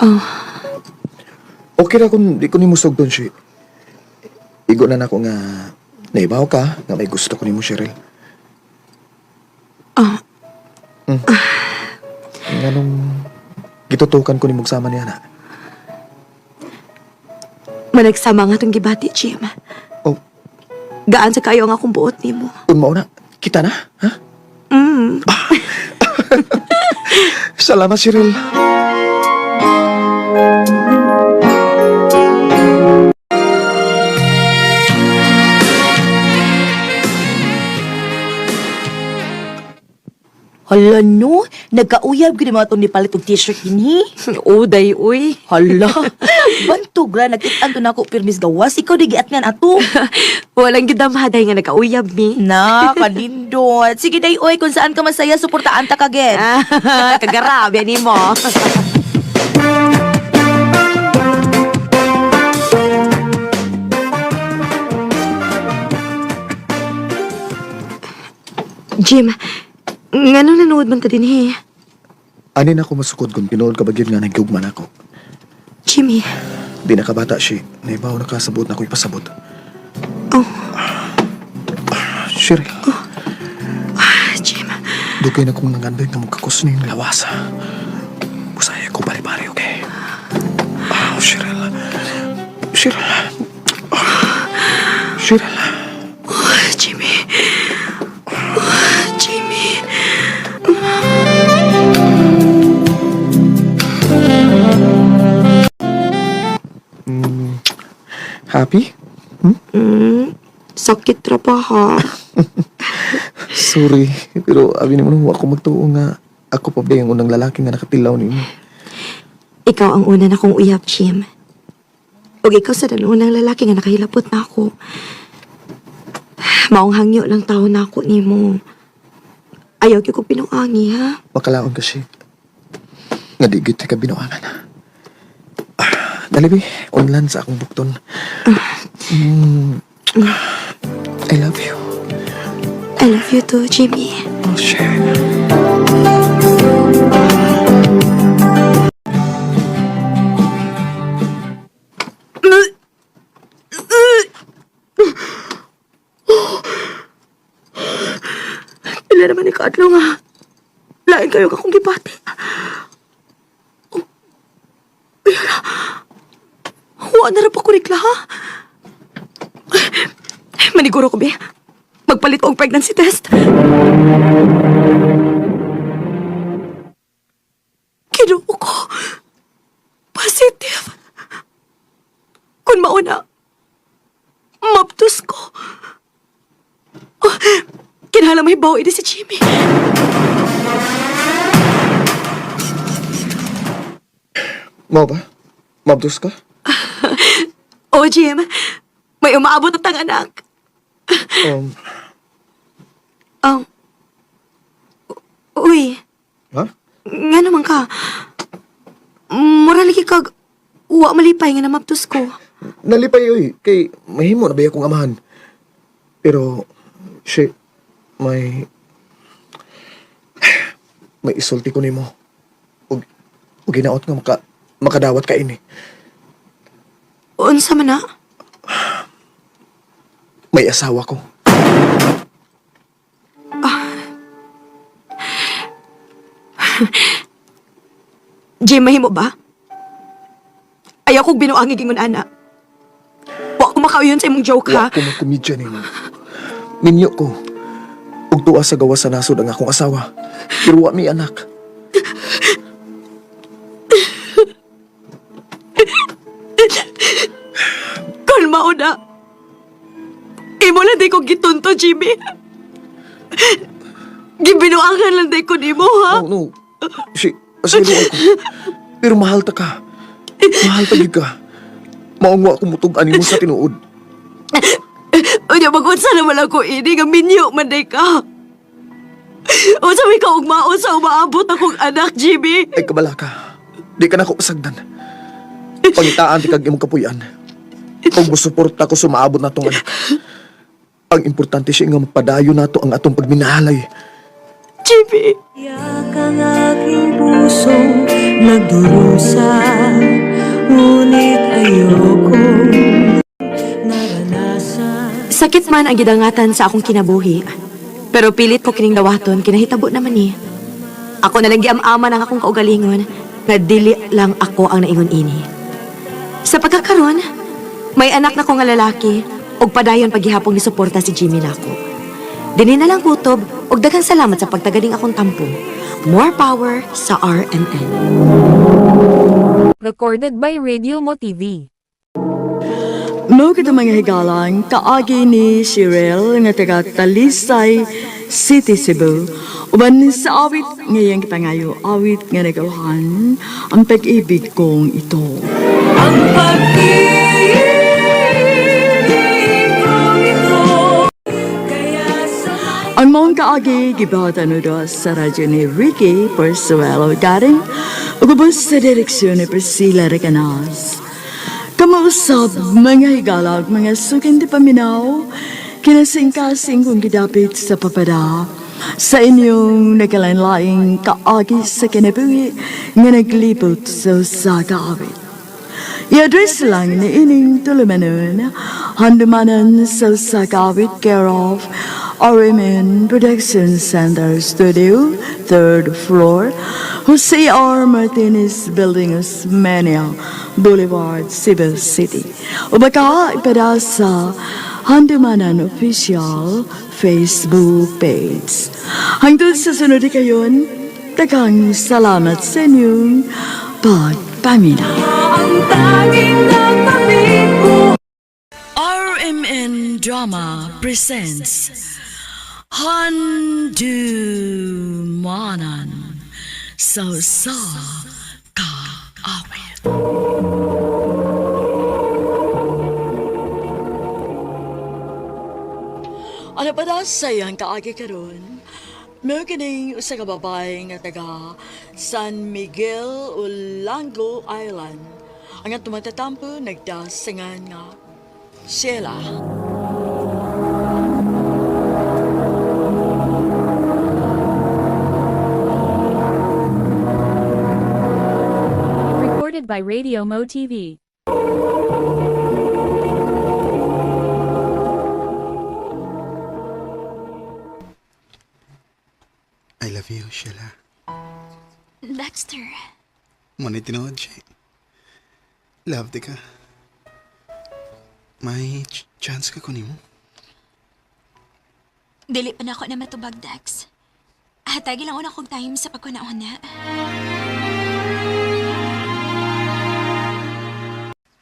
Speaker 6: Oh.
Speaker 10: Okay ra kung di ko nimo sugdon siya. Igo na nako nga naibaw ka nga may gusto ko nimo, Cheryl. Nganong gitutukan ko nimo sama niya na.
Speaker 6: Managsama nga itong gibati, Jim.
Speaker 10: Oh.
Speaker 6: Gaan sa kayo ang akong buot ni mo.
Speaker 10: Kung mao na, kita na, ha? Salamat, Cheryl.
Speaker 11: Hala no, nagkauyab gini mga itong nipalit og t-shirt dinhi.
Speaker 6: Uday, uy.
Speaker 11: Hala, bantog ra, nagkitaan to na ako pirmis gawas, ikaw di giat nga ato.
Speaker 6: Walang gidamhaday nga nagkauyab mi.
Speaker 11: Na, kanindot. Sige day, oy, kung saan ka masaya, suportaan ta ka, get.
Speaker 6: Kagarabi ni mo. Jim, ngano nanood man ta din eh?
Speaker 10: Anin ako masukod kung pinood ka ba yun nga nagugman ako.
Speaker 6: Jimmy.
Speaker 10: Di nakabata siya. Naibaw nakasabot na ako'y pasabot.
Speaker 6: Oh.
Speaker 10: Cheryl.
Speaker 6: Jim.
Speaker 10: Dugay na kong nangandoy nga magkakos na yung lawasa. Busaya ko bari-bari, okay? Cheryl. Cheryl. Cheryl.
Speaker 6: Jimmy. Jimmy.
Speaker 10: Happy?
Speaker 6: Sakit ra pa ha.
Speaker 10: Sorry, pero abi naman ako magtuo nga ako pa ba yung unang lalaki nga nakatilaw nimo.
Speaker 6: Ikaw ang una na kong uyab, Jim. O ikaw sa unang lalaki nga nakahilapot na ako. Maong hangyo lang tao na ako ni mo. Ayaw ko pinuangi, ha?
Speaker 10: Makalaon ka siya. Nga di git ka binuangan. Dali, online sa akong bukton. I love you.
Speaker 6: I love you too, Jimmy.
Speaker 10: Oh, shit.
Speaker 6: Wala naman ni Kadlo nga. Lain kayo kakong gipati. Huwag na rin pa kurikla, ha? Maniguro ko, be. Magpalit og pregnancy test. Kinuha ko. Positive. Kung mauna, maptus ko. Oh, kinahanglan may bawi di si Jimmy.
Speaker 10: Mo ba? Mabdos ka?
Speaker 6: Oh, Jim. May umaabot at ang anak. Uy.
Speaker 10: Ha?
Speaker 6: Nga naman ka. Mura lagi kag uwa malipay nga na maptus ko.
Speaker 10: Nalipay, oy. Kay mahimo na ba akong amahan? Pero, shit, may isulti ko nimo. Ug ginaot nga makadawat ka ini.
Speaker 6: Unsa man na?
Speaker 10: May asawa ko.
Speaker 6: Jim, mahimo ba? Ayaw kong binuangig ingon ana. Wa ko makauyon sa imong joke, ha?
Speaker 10: Wa ko magkomedya nimo. Minyo ko. Ug tuwa sa gawas sa nasod ang akong asawa. Pero wa may anak.
Speaker 6: Kalma o na. Imo lang di ko gitunto, Jimmy. Gibinuangan lang di ko nimo, ha?
Speaker 10: No. Asilo ako. Pero mahal ta ka. Mahal ta gid ka. Maong wa ko mutug-an nimo sa tinuod.
Speaker 6: Unya, mag-unsa naman ako ini nga minyo man day ka. O sabi ka ugmaon sa umaabot akong anak, Jimmy.
Speaker 10: Ay kabala ka. Di ka na ko pasagdan. Pangitaan ti kag imong kapuyan. Kung musuporta ko sumaabot na tong anak. Ang importante siya nga magpadayo nato ang atong pagminahalay.
Speaker 6: Jimmy!
Speaker 7: Yak ang aking pusong nagdurusa, ngunit ayokong naranasan.
Speaker 6: Sakit man ang gidangatan sa akong kinabuhi. Pero pilit ko kining dawaton, kinahitabo naman ni. Ako na lang giam-aman ang akong kaugalingon, nga dili lang ako ang naingon ini. Sa pagkakaroon, may anak na ko nga lalaki, ug padayon paghihapong ni suporta si Jimmy nako. Dini na lang kutob, ug daghang salamat sa pagtagaling akong tampo. More power sa RMN.
Speaker 3: Recorded by Radio Mo TV.
Speaker 1: Mo kita mga higalang, kaagi ni Shirel nga taga Talisay City, Cebu. Uban sa awit ngayang kipangayo, awit nga nagawahan ang pag-ibig kong ito.
Speaker 7: Ang pag-ibig kong ito, kaya sa
Speaker 1: Ang mong kaagi, gibawatan do sa radyo ni Ricky Persuelo Garing, ugubos sa direksyon ni Priscilla Recanas. Kamausap, mga higalag, mga sukin di paminaw, kinasing-kasing kong gidapit sa papada, sa inyong nagkalain-laing kaagi sa kinabuhi nga naglipot sa kaawit. I-address lang ni ining tulumanon, handumanan sa kaawit care of RMN Production Center Studio, 3rd floor, Jose R. Martinez Building, Osmeña Boulevard, Cebu City. O baka ipada sa Handumanan Official Facebook page. Hangtod sa sunod kayon, daghang salamat sa inyong pagpamina.
Speaker 7: ang tanging nagpapit ko.
Speaker 1: RMN Drama presents Handumanan sa kaawit. Ano pa daw sayang kaagi karon? May kining usa ka babae nga taga San Miguel, Ulango Island. Ang atong matatampo nagdasingan nga Sheila.
Speaker 3: Recorded by Radio Mo TV.
Speaker 2: I love you, Sheila.
Speaker 8: Dexter,
Speaker 2: Muna tinood siya. Love di ka. May chance ka kunin mo.
Speaker 13: Dili pa na ako na matubag, Dex. Hatagi lang una kong time sa pagkunauna.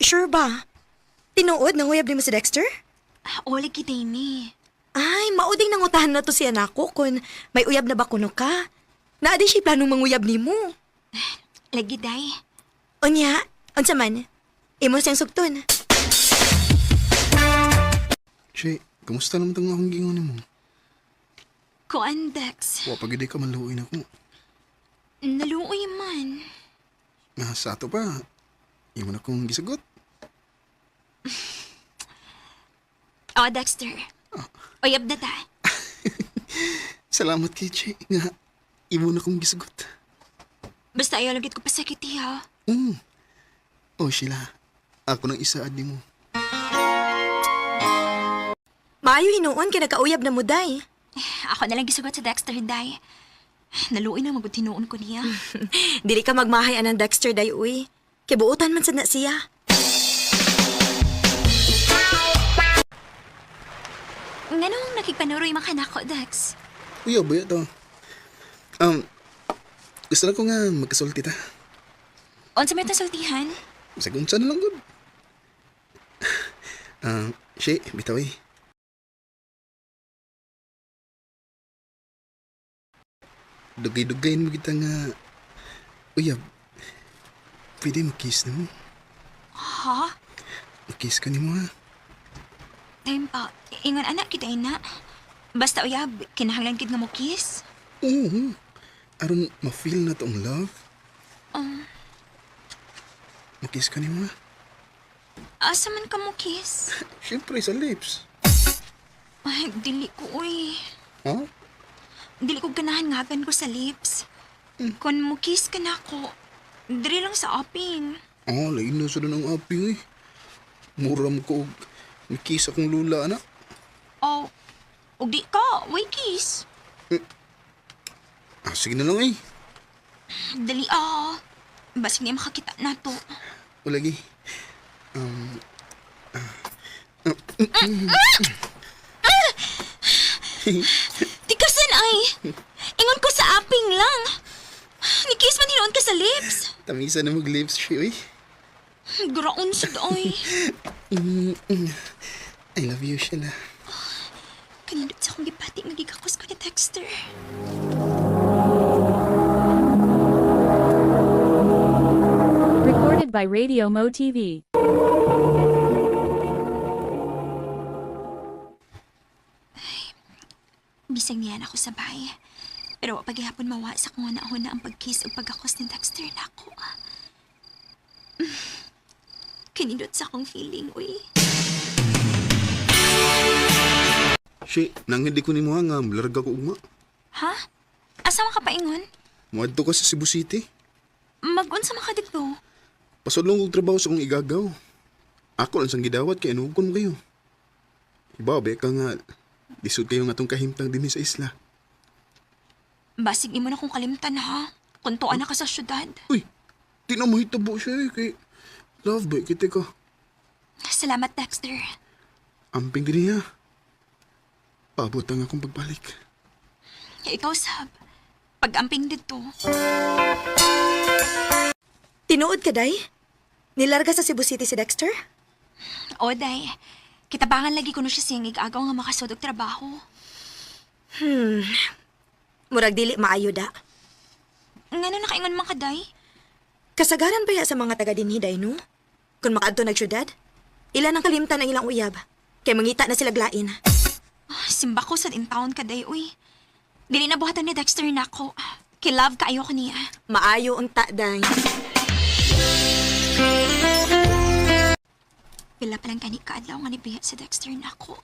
Speaker 6: Sure ba? Tinuod nang uyab ni mo si Dexter?
Speaker 13: Uli kita ini.
Speaker 6: Ay, mauding nangutahan na to si anak ko kung may uyab na ba kuno ka. Naadi siya planong manguyab ni mo.
Speaker 13: Lagi, day.
Speaker 6: Unya, unsa man? Imo siyang sugton.
Speaker 2: Shay, kamusta naman itong akong gingon mo?
Speaker 13: Kuan, Dex.
Speaker 2: Wa pagidi ka manluoy na ko.
Speaker 13: Naluoy man.
Speaker 2: Sa ato pa, imo na kong gisagot.
Speaker 13: Oh, Dexter. Uyab na ta.
Speaker 2: Salamat kay Che nga imo na kong gisagot.
Speaker 13: Basta ayaw lagit ko pasakiti, ha?
Speaker 2: Oh, Sheila. Ako nang isaad ni mo.
Speaker 6: Maayo hinuon kay nakauyab na mo, day.
Speaker 13: Ako na lang gisugot sa Dexter, day. Naluoy na magud hinuon ko niya.
Speaker 6: Dili ka magmahay anang Dexter, day, uy. Kibuutan man sad na siya.
Speaker 13: Nganong nakikpanuroy makanako, Dex?
Speaker 2: Uy, ba ito? Gusto na ko nga magkasulti ta.
Speaker 13: Unsa may tasultihan?
Speaker 2: Sagunsa na lang good. She, bitaw eh. Dugay-dugayin mo kita nga... Uyab, pwede mag-kiss na mo.
Speaker 13: Ha?
Speaker 2: Mag-kiss ka ni mo ha.
Speaker 13: Time pa, ingon anak kita ina. Basta uyab, kinahanglan kid nga mo kiss.
Speaker 2: Oo. Aron ma-feel na tong love. Mag-kiss ka ni mo ha.
Speaker 13: Asa man ka mo kiss?
Speaker 2: Siyempre sa lips.
Speaker 13: Ay, dili ko, uy.
Speaker 2: Ha?
Speaker 13: Dili ko ganahan ngagan ko sa lips. Kung mo kiss ka na ako, dili lang sa aping.
Speaker 2: Lain na sa ng api eh. Muram ko og may kiss akong lula, anak.
Speaker 13: Oh, ug di ka, way kiss.
Speaker 2: Sige na lang eh.
Speaker 13: Dali Basig niya makakita na to.
Speaker 2: O lagi.
Speaker 13: Tikasan ay! Ingon ko sa aping lang. Ni-kiss man hinoon ka sa lips.
Speaker 2: Tamisa na mag-lips siya eh.
Speaker 13: Graon sa ay.
Speaker 2: I love you, Sheila.
Speaker 13: Kanindot sa akong gipati, magigakos ko ni Dexter.
Speaker 3: Recorded by Radio Mo TV.
Speaker 13: Bisag niyan ako sa bahay. Pero paghihapon mawa sa kung na ang pag-kiss o pagkakos ni Dexter na ako. Kanindot sa akong feeling, uy.
Speaker 2: She, nang hindi ko ni mo nga, larga ko ugma.
Speaker 13: Ha? Asa ka paingon?
Speaker 2: Muadto ka sa Cebu City.
Speaker 13: Mag-unsa man ka dito?
Speaker 2: Pasulong kong trabaho sa kong igagaw. Ako lang sang gidawat kay anugkon mo kayo. Ibabe ka nga, lisod kayo nga tong kahimplang din sa isla.
Speaker 13: Basig imo na kong kalimtan, ha? Kuntuan na ka sa syudad.
Speaker 2: Uy, di na mahitabo siya eh, kay love boy, kita ka.
Speaker 13: Salamat, Dexter.
Speaker 2: Amping din niya. Paabot ang akong pagbalik.
Speaker 13: Ikaw, Sab. Pag-amping dito.
Speaker 6: Tinuod ka, day? Nilarga sa Cebu City si Dexter?
Speaker 13: O, day. Kitabangan lagi ko no siya siyang igagaw nga makasod og trabaho.
Speaker 6: Murag dili maayo da.
Speaker 13: Ngano nakaingon man ka, day?
Speaker 6: Kasagaran ba ya sa mga taga dinhi, day, no? Kung makaadto nagsyudad, ilan ang kalimtan ang ilang uyab. Kay mangita na sila glain.
Speaker 13: Simba ko sa in-town ka, day, uy. Dili na buhatan ni Dexter na ako. Kilove ka ayo ko niya.
Speaker 6: Maayo ang ta, day.
Speaker 13: Pila pa lang kani kaadlaw nga nibiya si Dexter na ako.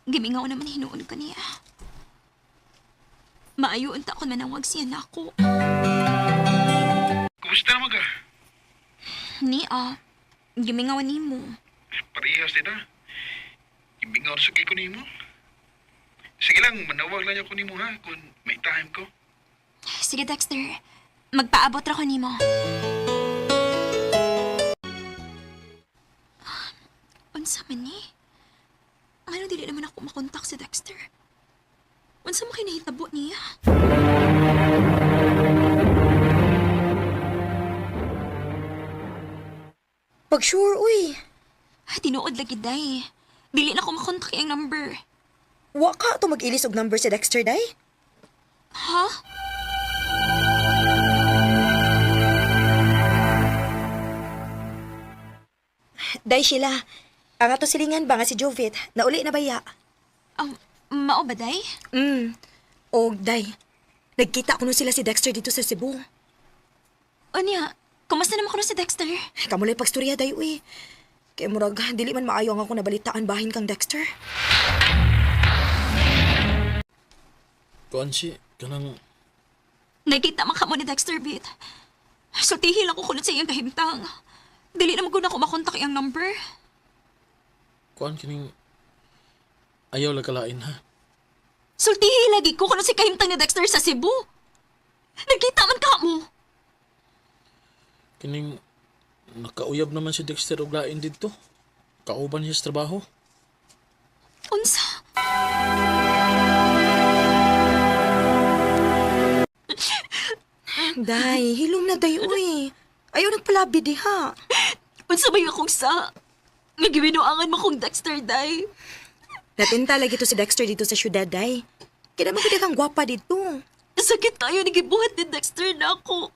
Speaker 13: Gimingaw naman hinuon ka niya. Maayo unta ko manawag siya na ako.
Speaker 9: Kumusta naman ka?
Speaker 13: Gimingawan ni mo.
Speaker 9: Parehas din ha. Ibingaw sa ko ni mo. Sige lang, manawag lang ako ni mo ha, kung may time ko.
Speaker 13: Sige, Dexter. Magpaabot ra ko ni mo. Unsa man ni? Ano nga dili naman ako makontak si Dexter. Unsa mo kinahitabo niya?
Speaker 6: Pag sure, uy.
Speaker 13: Tinuod lagi, day. Dili na ko makontak yung number.
Speaker 6: Wa ka to mag-ilis og number si Dexter, day?
Speaker 13: Ha?
Speaker 6: Day, Sheila. Ang ato silingan ba nga si Jovit? Nauli na baya?
Speaker 13: Mao ba, day?
Speaker 6: O, day. Nagkita ko nun sila si Dexter dito sa Cebu.
Speaker 13: Anya, kumusta naman ko na si Dexter?
Speaker 6: Kamulay pagstorya, day, uy. Kaya murag, dili man maayo nga ako nabalitaan bahin kang Dexter.
Speaker 14: Kuan si, kanang...
Speaker 13: Nakita man ka mo ni Dexter, Bit. Sultihi lang ko kulot sa iyang kahimtang. Dili na maguna ko makontak iyang number.
Speaker 14: Kuan kining... Ayaw lagalain ha.
Speaker 13: Sultihi lagi ko kulot si kahimtang ni Dexter sa Cebu. Nagkita man ka mo.
Speaker 14: Kining... Nakauyab naman si Dexter og lain dito. Kauban niya sa trabaho.
Speaker 13: Unsa?
Speaker 6: Day, hilom na day, uy. Ayaw nagpalabi di ha.
Speaker 13: Unsa ba yung akong sa... Nagibinuangan mo kong Dexter, day.
Speaker 6: Natinta lagi to si Dexter dito sa syudad, day. Kaya naman kang gwapa dito.
Speaker 13: Sakit tayo nagibuhat ni Dexter na ako.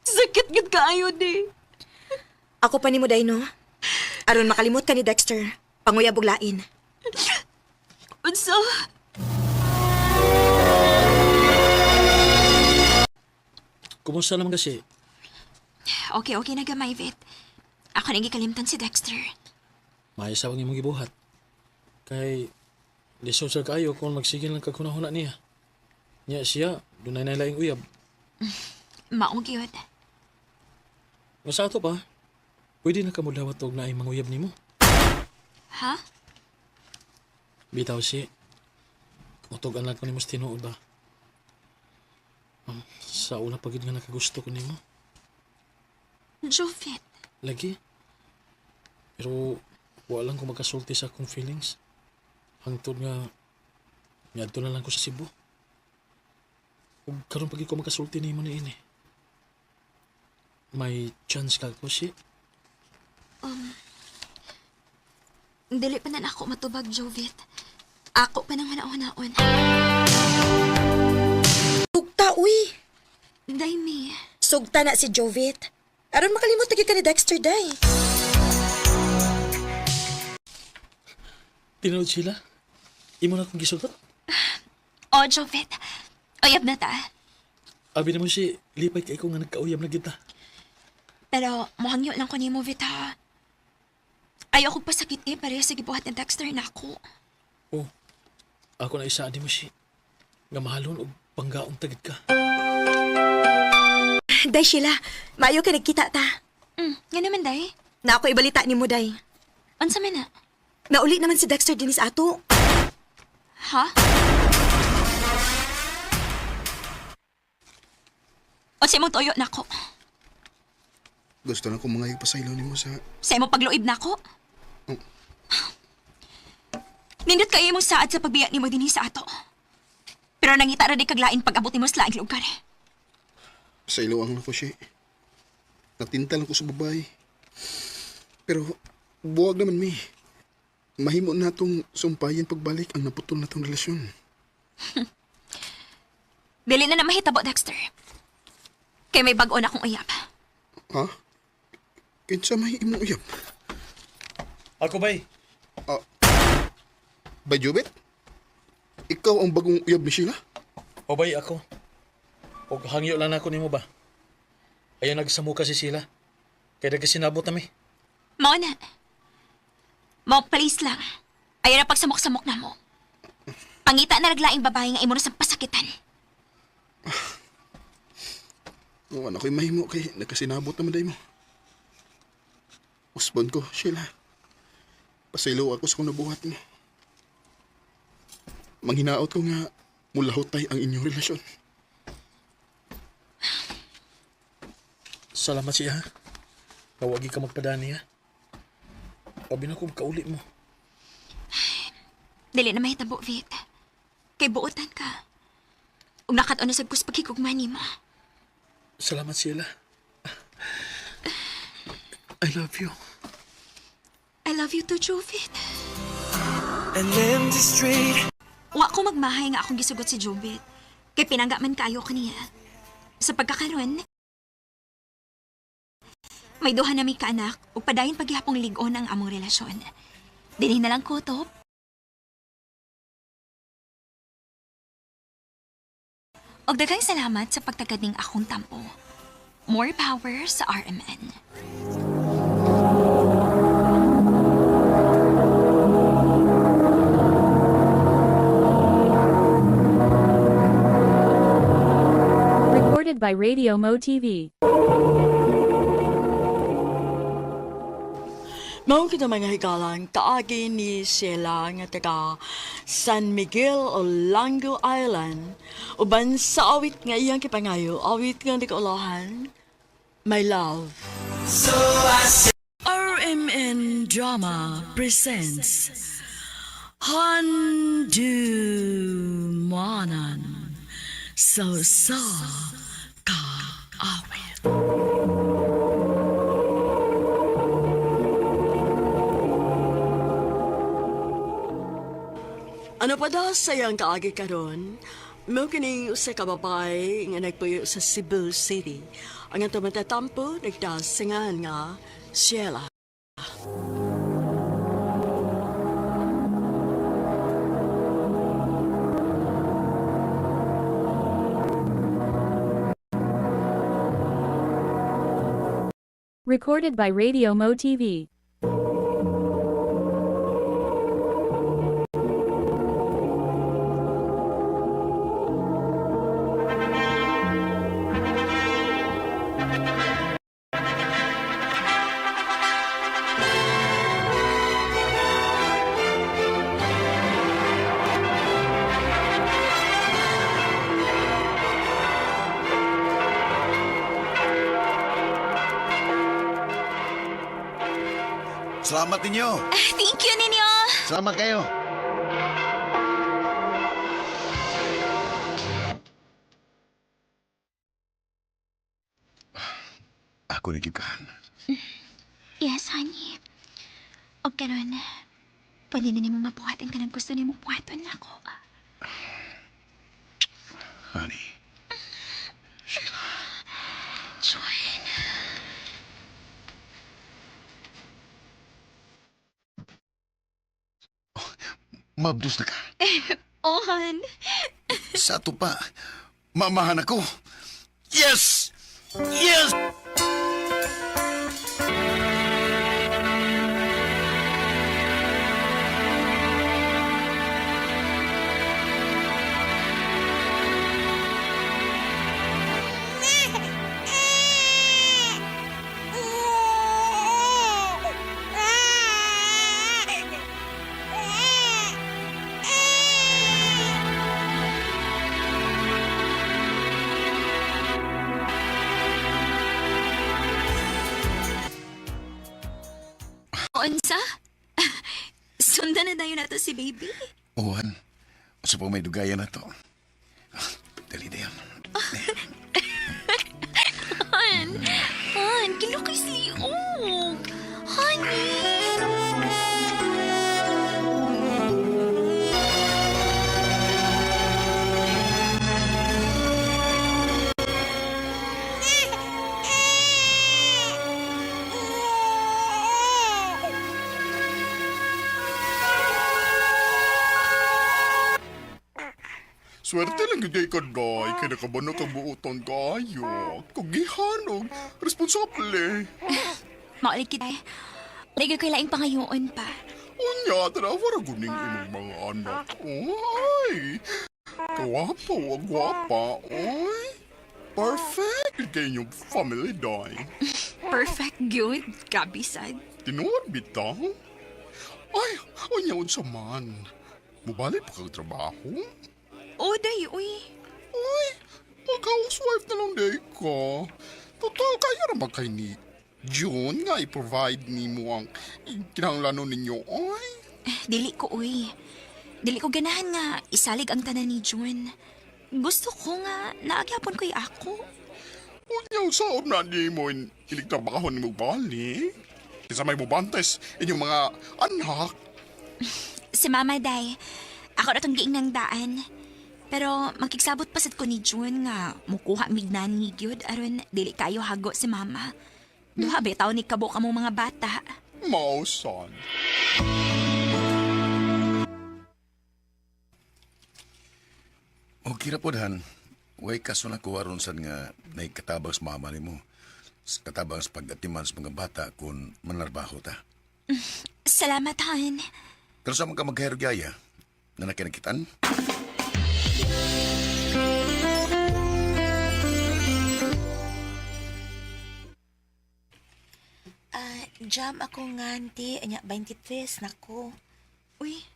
Speaker 13: Sakit gud kaayo ni.
Speaker 6: Ako pa ni mo, day, no? Aron makalimot ka ni Dexter. Panguyab og lain.
Speaker 13: Unsa?
Speaker 14: Kumusta naman kasi?
Speaker 13: Okay na gamay, Vet. Ako nang gikalimtan si Dexter.
Speaker 14: Maayos ang imong gibuhat. Kay... Lisosal kayo kung magsigil lang kagkunahuna niya. Niya siya, dunay na laing uyab.
Speaker 13: Maong gyud.
Speaker 14: Masa ato pa, pwede na kamudlawat og naay manguyab nimo.
Speaker 13: Ha?
Speaker 14: Bitaw si, utogan lang ko nimo sa tinuod ba? Sa una pagid nga nakagusto ko nimo.
Speaker 13: Jovit.
Speaker 14: Lagi. Pero wala lang ko makasulti sa akong feelings. Hangtod nga, niyadto na lang ko sa Cebu. Ug karon pagid ko makasulti nimo ni ini. May chance ka ko si.
Speaker 13: Dili pa na ako matubag, Jovit. Ako pa nang hanaon-hanaon.
Speaker 6: Sugta, uy.
Speaker 13: Day, mi.
Speaker 6: Sugta na si Jovit. Aron makalimot lagi ka ni Dexter, day.
Speaker 14: Tinawad sila? Imo na akong gisultat?
Speaker 13: Oh, Jovit. Uyab na ta.
Speaker 14: Abi naman si, lipay kay ko nga nagkauyab na kita.
Speaker 13: Pero mohangyo lang ko ni mo, Vit, ha? Ayaw ko pasakit pareha sa gibuhat ni Dexter na ako.
Speaker 14: Oh, ako na isa di mo si, nga mahalon o panggaong tagid ka.
Speaker 6: Day, Sheila. Maayo ka nagkita ta.
Speaker 13: Nga naman, Day.
Speaker 6: Na ako ibalita ni mo, day.
Speaker 13: Unsa man na?
Speaker 6: Nauli naman si Dexter dinis ato.
Speaker 13: Ha? O sa imong tuyo na ako.
Speaker 2: Gusto na kong mga ipasaylaw ni mo sa...
Speaker 13: Sa imong pagluib na ako. Nindot kayo imong saad sa pagbiyak ni mo din sa ato. Pero nangita na di kaglain pag abot ni mo sa laing lugar.
Speaker 2: Saylaw ang ako siya. Natinta lang ko sa babae. Pero buwag naman mi. Mahimo na itong sumpayan pagbalik ang naputol na itong relasyon.
Speaker 13: Dili na mahitabo, Dexter. Kaya may bago na akong uyab.
Speaker 2: Ha? Kinsa may imong uyab?
Speaker 14: Ako ba'y?
Speaker 2: Bay Jobet? Ikaw ang bagong uyab ni Sheila?
Speaker 14: O ba'y ako? O hangyo lang ako nimo ba? Ayaw nagsamo ka si sila. Kaya nagkasinabot na mi.
Speaker 13: Mao na. Mao please lang. Ayaw na pagsamok-samok na mo. Pangita na naglaing babae nga imo na sa pasakitan.
Speaker 2: Ano ko'y mahimo kay nagkasinabot naman day mo. Usbon ko, Sheila. Pasaylo ako sa kung nabuhat mo. Manghinaot ko nga mulahotay ang inyong relasyon.
Speaker 14: Salamat siya. Nawagi ka magpadani ha. Pabi na ko kauli mo.
Speaker 13: Dili na mahitabo, Vic. Kay buotan ka. Ug nakat-on na sad ko sa pagkikugma nimo.
Speaker 14: Salamat, Sheila. I love you.
Speaker 13: I love you too, Jovit.
Speaker 7: An empty street.
Speaker 13: Wa ko magmahay nga akong gisugot si Jovit. Kay pinangga man kayo kaniya. Sa pagkakaroon, may duha na may kaanak ug padayon paghihapong lig-on ang among relasyon. Dili na lang ko to. Og daghang salamat sa pagtagading akong tampo. More power sa RMN.
Speaker 3: Recorded by Radio Mo TV.
Speaker 1: Mao kita mga higalang kaagi ni Sheila nga taga San Miguel o Lango Island uban sa awit nga iyang kipangayo awit nga nikaulahan My Love.
Speaker 7: So I say,
Speaker 1: RMN Drama presents Handumanan So Ka Awit. Ano pa daw sayang kaagi karon? Mo kining usa ka babay nga nagpuyo sa Cebu City. Ang atong matatampo nagdasingan nga Sheila.
Speaker 3: Recorded by Radio Mo TV.
Speaker 4: Salamat ninyo.
Speaker 13: Thank you, ninyo!
Speaker 4: Salamat kayo. Ako nagigahan.
Speaker 13: Yes, honey. O karon, pwede na nimo mabuhatin ka ng gusto nimo buhaton na ako.
Speaker 4: Honey.
Speaker 13: John.
Speaker 4: Mabdus na ka.
Speaker 13: Ohan.
Speaker 4: Sa ato pa, mamahan ako. Yes! Yes!
Speaker 13: Unsa? Sundan na dayon nato si baby.
Speaker 4: Ohan, sa pa may dugayan na to. Dali na yan.
Speaker 13: Han, kilo kay siyog. Honey.
Speaker 2: Swerte lang yun ka, Day. Kaya nakabano kang buutan kayo. Kugihanog. Responsable.
Speaker 13: Maulit kita. Liga kay laing pangayoon pa.
Speaker 2: Unya, tanawa guning imong mga anak. Oy! Gwapa, gwapa. Oy! Perfect kayo yung family, Day.
Speaker 13: Perfect good. Kabisad.
Speaker 2: Tinuod bitaw? Ay, unya unsa man. Mubalik pa kang trabaho?
Speaker 13: O, day, uy.
Speaker 2: Uy, mag-housewife na lang day ka. Totoo kaya na ba kay ni June nga i-provide ni mo ang kinahanglanon ninyo? Ay,
Speaker 13: Dili ko, uy. dili ko ganahan nga isalig ang tanan ni June. Gusto ko nga naagyapon ko'y ako.
Speaker 2: Yung saon na di mo iligtrabahon mo balik. Isa may mubantes inyong mga anak.
Speaker 13: Si Mama Day, ako na itong giing ng daan. Pero magkiksabot pasad ko ni June nga mukuha mignan ni Gyud aron dili kayo hago si Mama. Duha bitaw ni kabo kamo mga bata.
Speaker 2: Mausan.
Speaker 4: O kirapodhan, way kaso na ko aron sad nga naikatabang sa mama nimo. Katabang sa pagatiman sa mga bata kung manarbaho ta.
Speaker 13: Salamat, Han.
Speaker 4: Pero sa mga magkahirugyaya, na nakinakitan?
Speaker 8: Jam ako nga, auntie. Anya, 23, nako.
Speaker 13: Uy,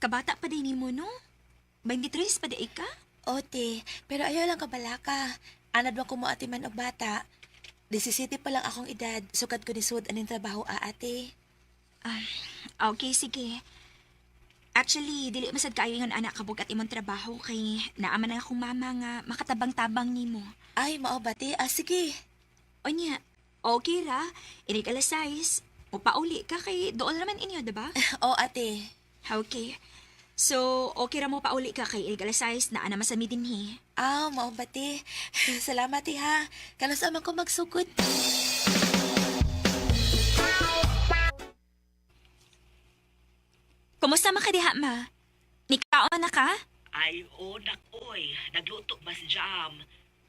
Speaker 13: kabata pa din mo, no? 23 pa di ka?
Speaker 8: Ote, pero ayaw lang kabalaka. Anad mo ko mo ati man og bata. 17 pa lang akong edad. Sukad ko ni Sud aning trabaho ate.
Speaker 13: Okay, sige. Actually, dili masad kayo yung anak kabog at imong trabaho kay naaman na akong mama nga makatabang-tabang nimo.
Speaker 8: Ay, mao ba te? Sige.
Speaker 13: Onya, okay ra. Ini kala size. Upauli ka kay doon naman inyo, diba?
Speaker 8: Oo, ate.
Speaker 13: Okay. So, okay ra mo pauli ka kay ini kala size na ana masami dinhi.
Speaker 8: Mao ba te? Salamat ha. Kanos amang ko magsugod.
Speaker 13: Kumusta man ka diha, ma? Nikaon na ka?
Speaker 15: Ay, oy. Nagluto ba si Jam?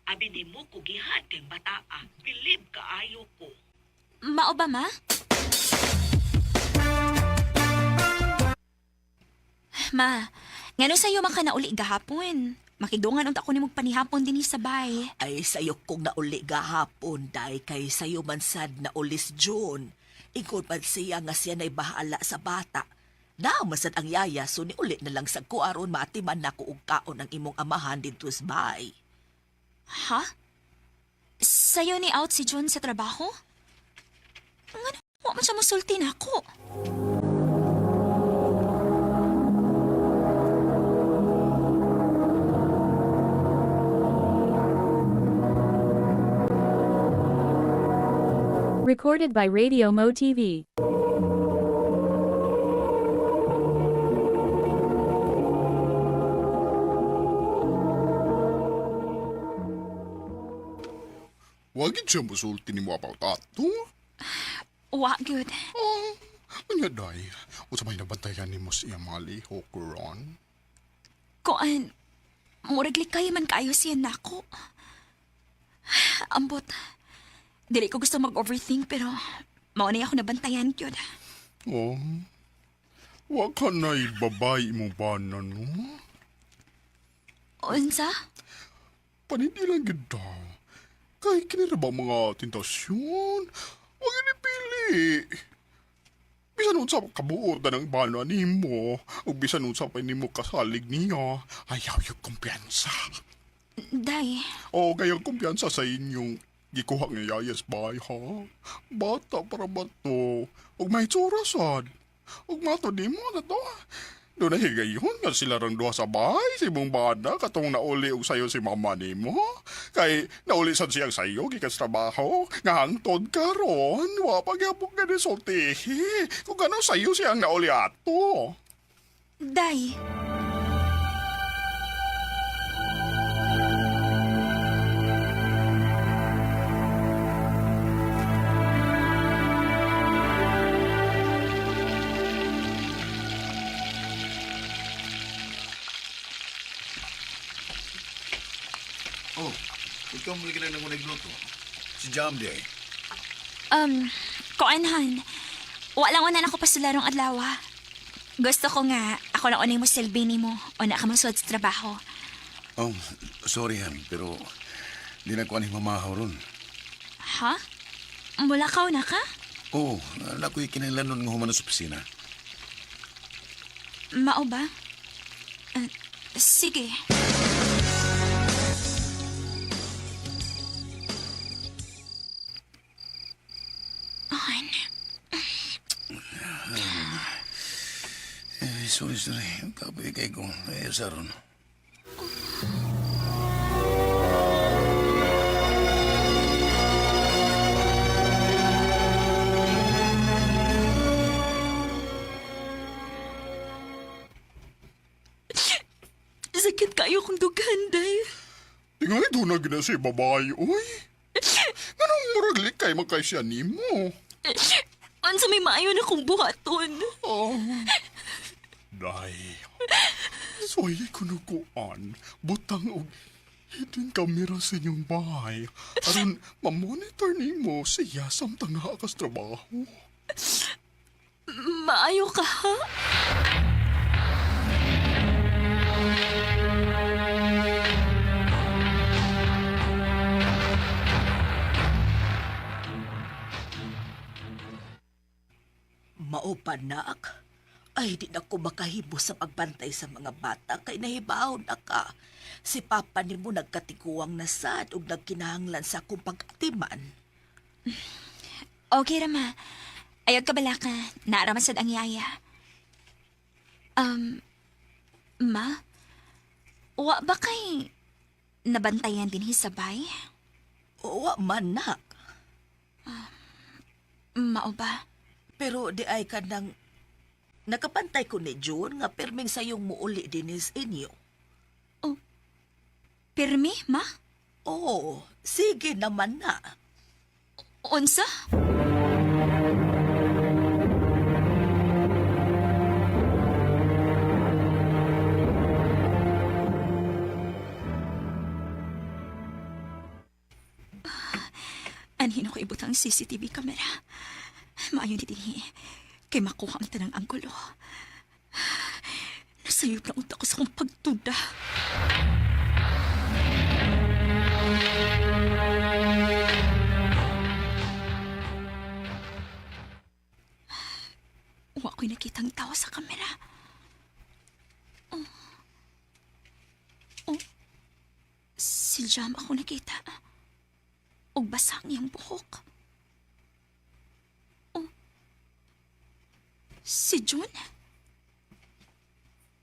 Speaker 15: Abi ni mo kugihan kay bataa. Bilib ka ayo ko.
Speaker 13: Mao ba, ma? Ma, ngano sa'yo man ka nauli gahapon? Makidungan unta ko ni mong panihapon din sa bay.
Speaker 11: Ay, sayo kong nauli gahapon, day kay sayo man sad na ulis June. Ingkod man siya nga siya na'y bahala sa bata. Masad ang yaya, so ni ulit na lang sa kuaron matiman na ko og kaon ang imong amahan dito sa bay.
Speaker 13: Ha? Sa'yo ni out si John sa trabaho? Ngano, wa man siya musulti na ako.
Speaker 3: Recorded by Radio Mo TV.
Speaker 2: Wagid siya musulti ni mo about ato.
Speaker 13: Wa, good.
Speaker 2: Anya day, unsa may nabantayan ni mo siya mali hokuron?
Speaker 13: Kuan, muragli kayo man kayo siya nako. Ambot, dili ko gusto mag-overthink pero mauna ako nabantayan yun.
Speaker 2: Oh, wag ka na'y babay mo banan mo.
Speaker 13: Unsa?
Speaker 2: Panindi lang gid daw. Kay kinira ba mga tentasyon? Huwag inipili. Bisan unsa kabuot na ng bana nimo, o bisan unsa pa nimo kasalig niya, ayaw yung kumpiyansa.
Speaker 13: Day.
Speaker 2: O kaya kumpiyansa sa inyong gikuha ng yayas bay, ha? Bata para ba to? Huwag may tsurasan. Huwag mato nimo na to. Doon na higayon nga sila rang duha sa bahay si mong bana katong nauli og sayo si mama nimo. Kay nauli sad siyang sayo gikan sa trabaho nga hangtod karon wa pagyapon ka ni sultihi. Kung ano sayo siyang nauli ato.
Speaker 13: Day.
Speaker 4: Oh, ikaw mo lagi na nang nagluto. Si Jam di ay.
Speaker 13: Kuanhan. Walang unan ako pa sa larong adlaw. Gusto ko nga, ako lang unay mo silbi ni mo o na ka masuod sa trabaho.
Speaker 4: Oh, sorry Han, pero di na ko ani mamahaw ron.
Speaker 13: Ha? Mula ka na ka?
Speaker 4: Oo, nako'y kinailanon nga humanos sa opisina.
Speaker 13: Mao ba? Sige.
Speaker 4: Sorry. Kapoy kay ko. Ay, saron.
Speaker 1: Sakit kayo kong dughan, day.
Speaker 2: Tingnan ito na gina si babae, oy. Anong muraglik kay magkaisya ni mo?
Speaker 1: Ansa may maayo na kong buhaton.
Speaker 2: Oh. Day. Soy kunukuan. Butang og hidden camera sa inyong bahay. Aron mamonitor ni mo siya samtang nakakas trabaho.
Speaker 1: Maayo ka, ha?
Speaker 11: Maupanak, ay di na ko makahibo sa pagbantay sa mga bata kay nahibaw na ka. Si Papa ni mo nagkatiguang nasad ug nagkinahanglan sa akong pag-atiman.
Speaker 13: Okay, Rama. Ayog ka bala ka. Naaramasad ang yaya. Ma? Wa ba kay nabantayan din hisabay?
Speaker 11: Wa man, nak.
Speaker 13: Mao ba?
Speaker 11: Pero di ay ka nang nakapantay ko ni June nga perming sayong muuli dinis inyo.
Speaker 13: Pirmi, ma?
Speaker 11: Oo, sige naman na.
Speaker 13: Unsa? Anhin ako ibutang CCTV camera. Maayon ni dinhi. Kay makuha ang tanang anggulo. Nasayop na unta ko sa kong pagtuda. Wa ko'y nakitang tao sa kamera. Si Jam ako nakita. Og basang iyang buhok. Si June?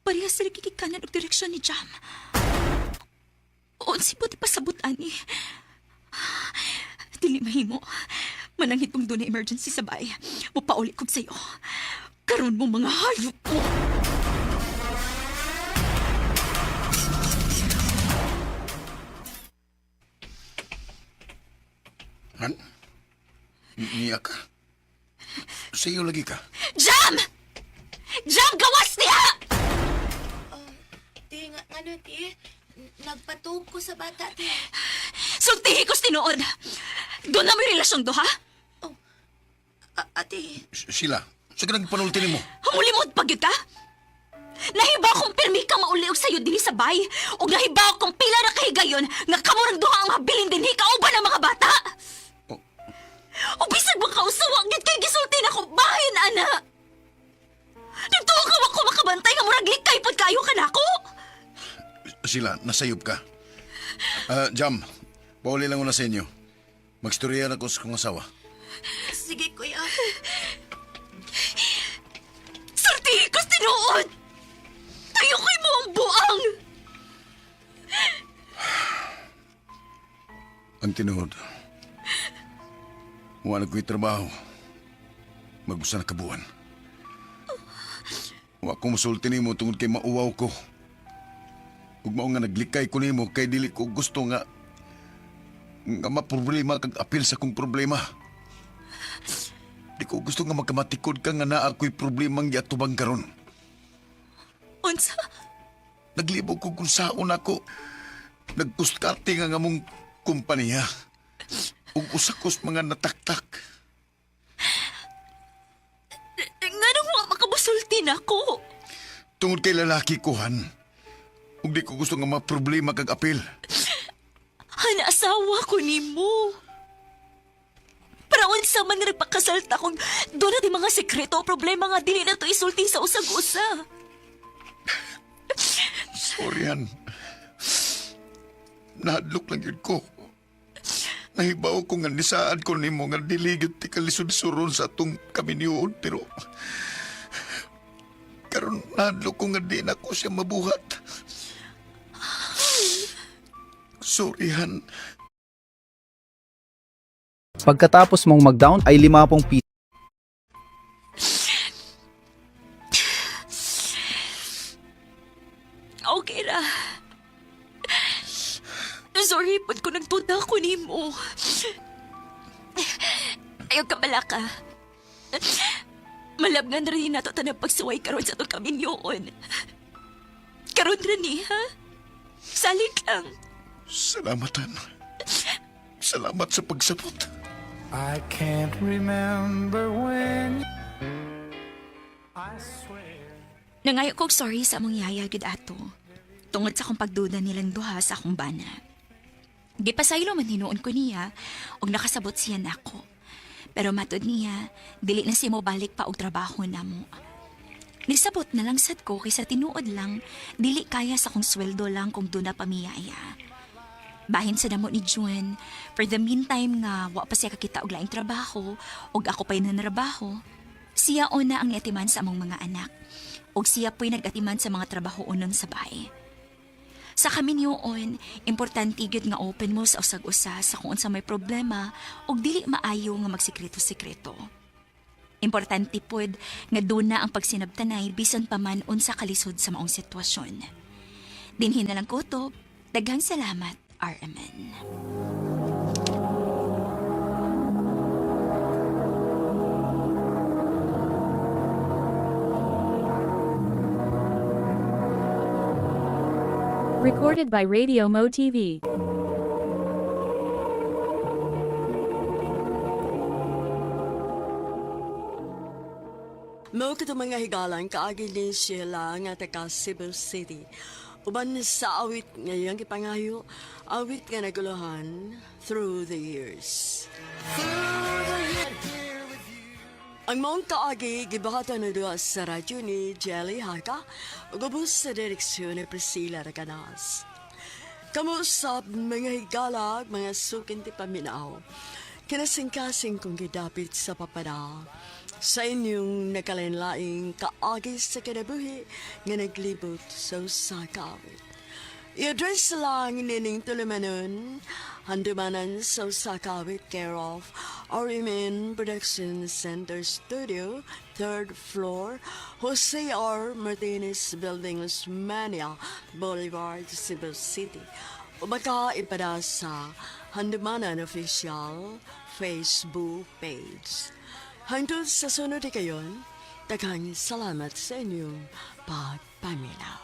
Speaker 13: Parehas sila kikikanan og direksyon ni Jam. Si buti pasabutan ni. Dili mahimo. Manang hitong doon na emergency sa bay. Mupauli ko sa'yo. Karon mo mga hayop ko.
Speaker 4: Han? Niya ka? Sa'yo lagi ka?
Speaker 13: Jam! Jam, gawas niya!
Speaker 16: Ti, ano, ti? Nagpatuog ko sa bata, ti.
Speaker 13: Sultihi ko tinuod. Doon na may relasyong do, ha?
Speaker 16: Ate.
Speaker 4: Sila, sa ganang panulti mo.
Speaker 13: Humulimod pag yun ka? Nahibaw kong pirmi ka mauliog sa'yo din sa bay. O nahibaw kong pila na kahigayon nga kamurang duha ang habilin din hikauban ng mga bata. O bisag bang kausawang git kay gisulti na kong bahin, ana. Nagtuwa ka ako makabantay nga murag likay pod kayo ka nako.
Speaker 4: Sila, nasayop ka. Jam, pauli lang una sa inyo. Magstorya na ko sa kong asawa.
Speaker 16: Sige, kuya.
Speaker 13: Sultihi ko tinuod. Tayo ko'y mo ang buang.
Speaker 4: Ang tinuod. Wala ko'y trabaho. Magbusa na kabuan. Wa ko musulti nimo tungod kay mauwaw ko. Ug mao nga naglikay ko nimo kay dili ko gusto nga maproblema kag apil sa kong problema. Di ko gusto nga magkamatikod ka nga naa ko'y problemang giatubang karon.
Speaker 13: Unsa?
Speaker 4: Naglibog ko kung saon ako. Nagkuskarte nga mong kumpanya. Ug usakos mga nataktak.
Speaker 13: Nga nung makabusulti na ko.
Speaker 4: Tungod kay lalaki ko, Han. Ug di ko gusto nga maproblema kag apil.
Speaker 13: Han, asawa ko ni mo. Para unsa man nga nagpakasalta kung doon natin mga sekreto o problema nga dili na to isulti sa usag-usa.
Speaker 4: Sorry, Han. Nahadlok lang yun ko. Nahibaw ko nga nisaad ko nimo nga diligid ti kalisod suron sa atong kaminiod pero karon Aron nadlo ko nga di na ko siya mabuhat. Sorry, Han.
Speaker 17: Pagkatapos mong mag-down ay 50 piso.
Speaker 13: Okay ra. Sorry, pud ko nagtuta ko ni mo. Ayaw ka bala ka. Malabngan na rin nato tanang pagsuway karon sa itong kaminyoon. Karon rin ni, ha? Salig lang.
Speaker 4: Salamatan. Salamat sa pagsabot.
Speaker 7: I can't remember when I swear.
Speaker 13: Nangayo kong sorry sa among yaya gid ato. Tungod sa akong pagduda nilang duha sa akong bana. Gipasaylo man hinuon ko niya og nakasabot siya nako. Pero matod niya, dili na siya mo balik pa og trabaho namo. Nagsabot na lang sad ko kaysa tinuod lang, dili kaya sa kong sweldo lang kung doon na pamiyaya. Bahin sa damo ni June, for the meantime nga wa pa siya kakita og laing trabaho og ako pa'y nanarabaho, siya una ang niatiman sa among mga anak og siya po'y nag-atiman sa mga trabaho unon sa bahay. Sa kami niyoon, importante gyud nga open mo sa usag-usa sa kung unsa may problema og dili maayo nga magsikreto-sikreto. Importante pod nga doon na ang pagsinabtanay bisan pa man unsa kalisod sa maong sitwasyon. Dinhin na lang kutob, daghang salamat, RMN.
Speaker 3: Recorded by Radio Mo TV.
Speaker 1: Mo kito mga higalan kaagi din sila nga taga Cebu City. Uban sa awit ngayong ipangayo, awit nga naguluhan through the years. Ang mong kaagi, gibakata na doon sa radyo ni Jelly Haka, ugubos sa direksyon ni Priscilla Raganas. Kamusap mga higalag, mga sukin ti paminaw, kinasing-kasing kong gidapit sa papada, sa inyong nakalinlaing kaagi sa kinabuhi nga naglibot sa usakawit. I-address lang nining tulumanon, handumanan sa usakawit care of RMN Production Center Studio, 3rd floor, Jose R. Martinez Building, Los Mania Boulevard, Cebu City. O baka ipada sa Handumanan Official Facebook page. Hangtod sa sunod kayon, daghang salamat sa inyong pagpaminaw.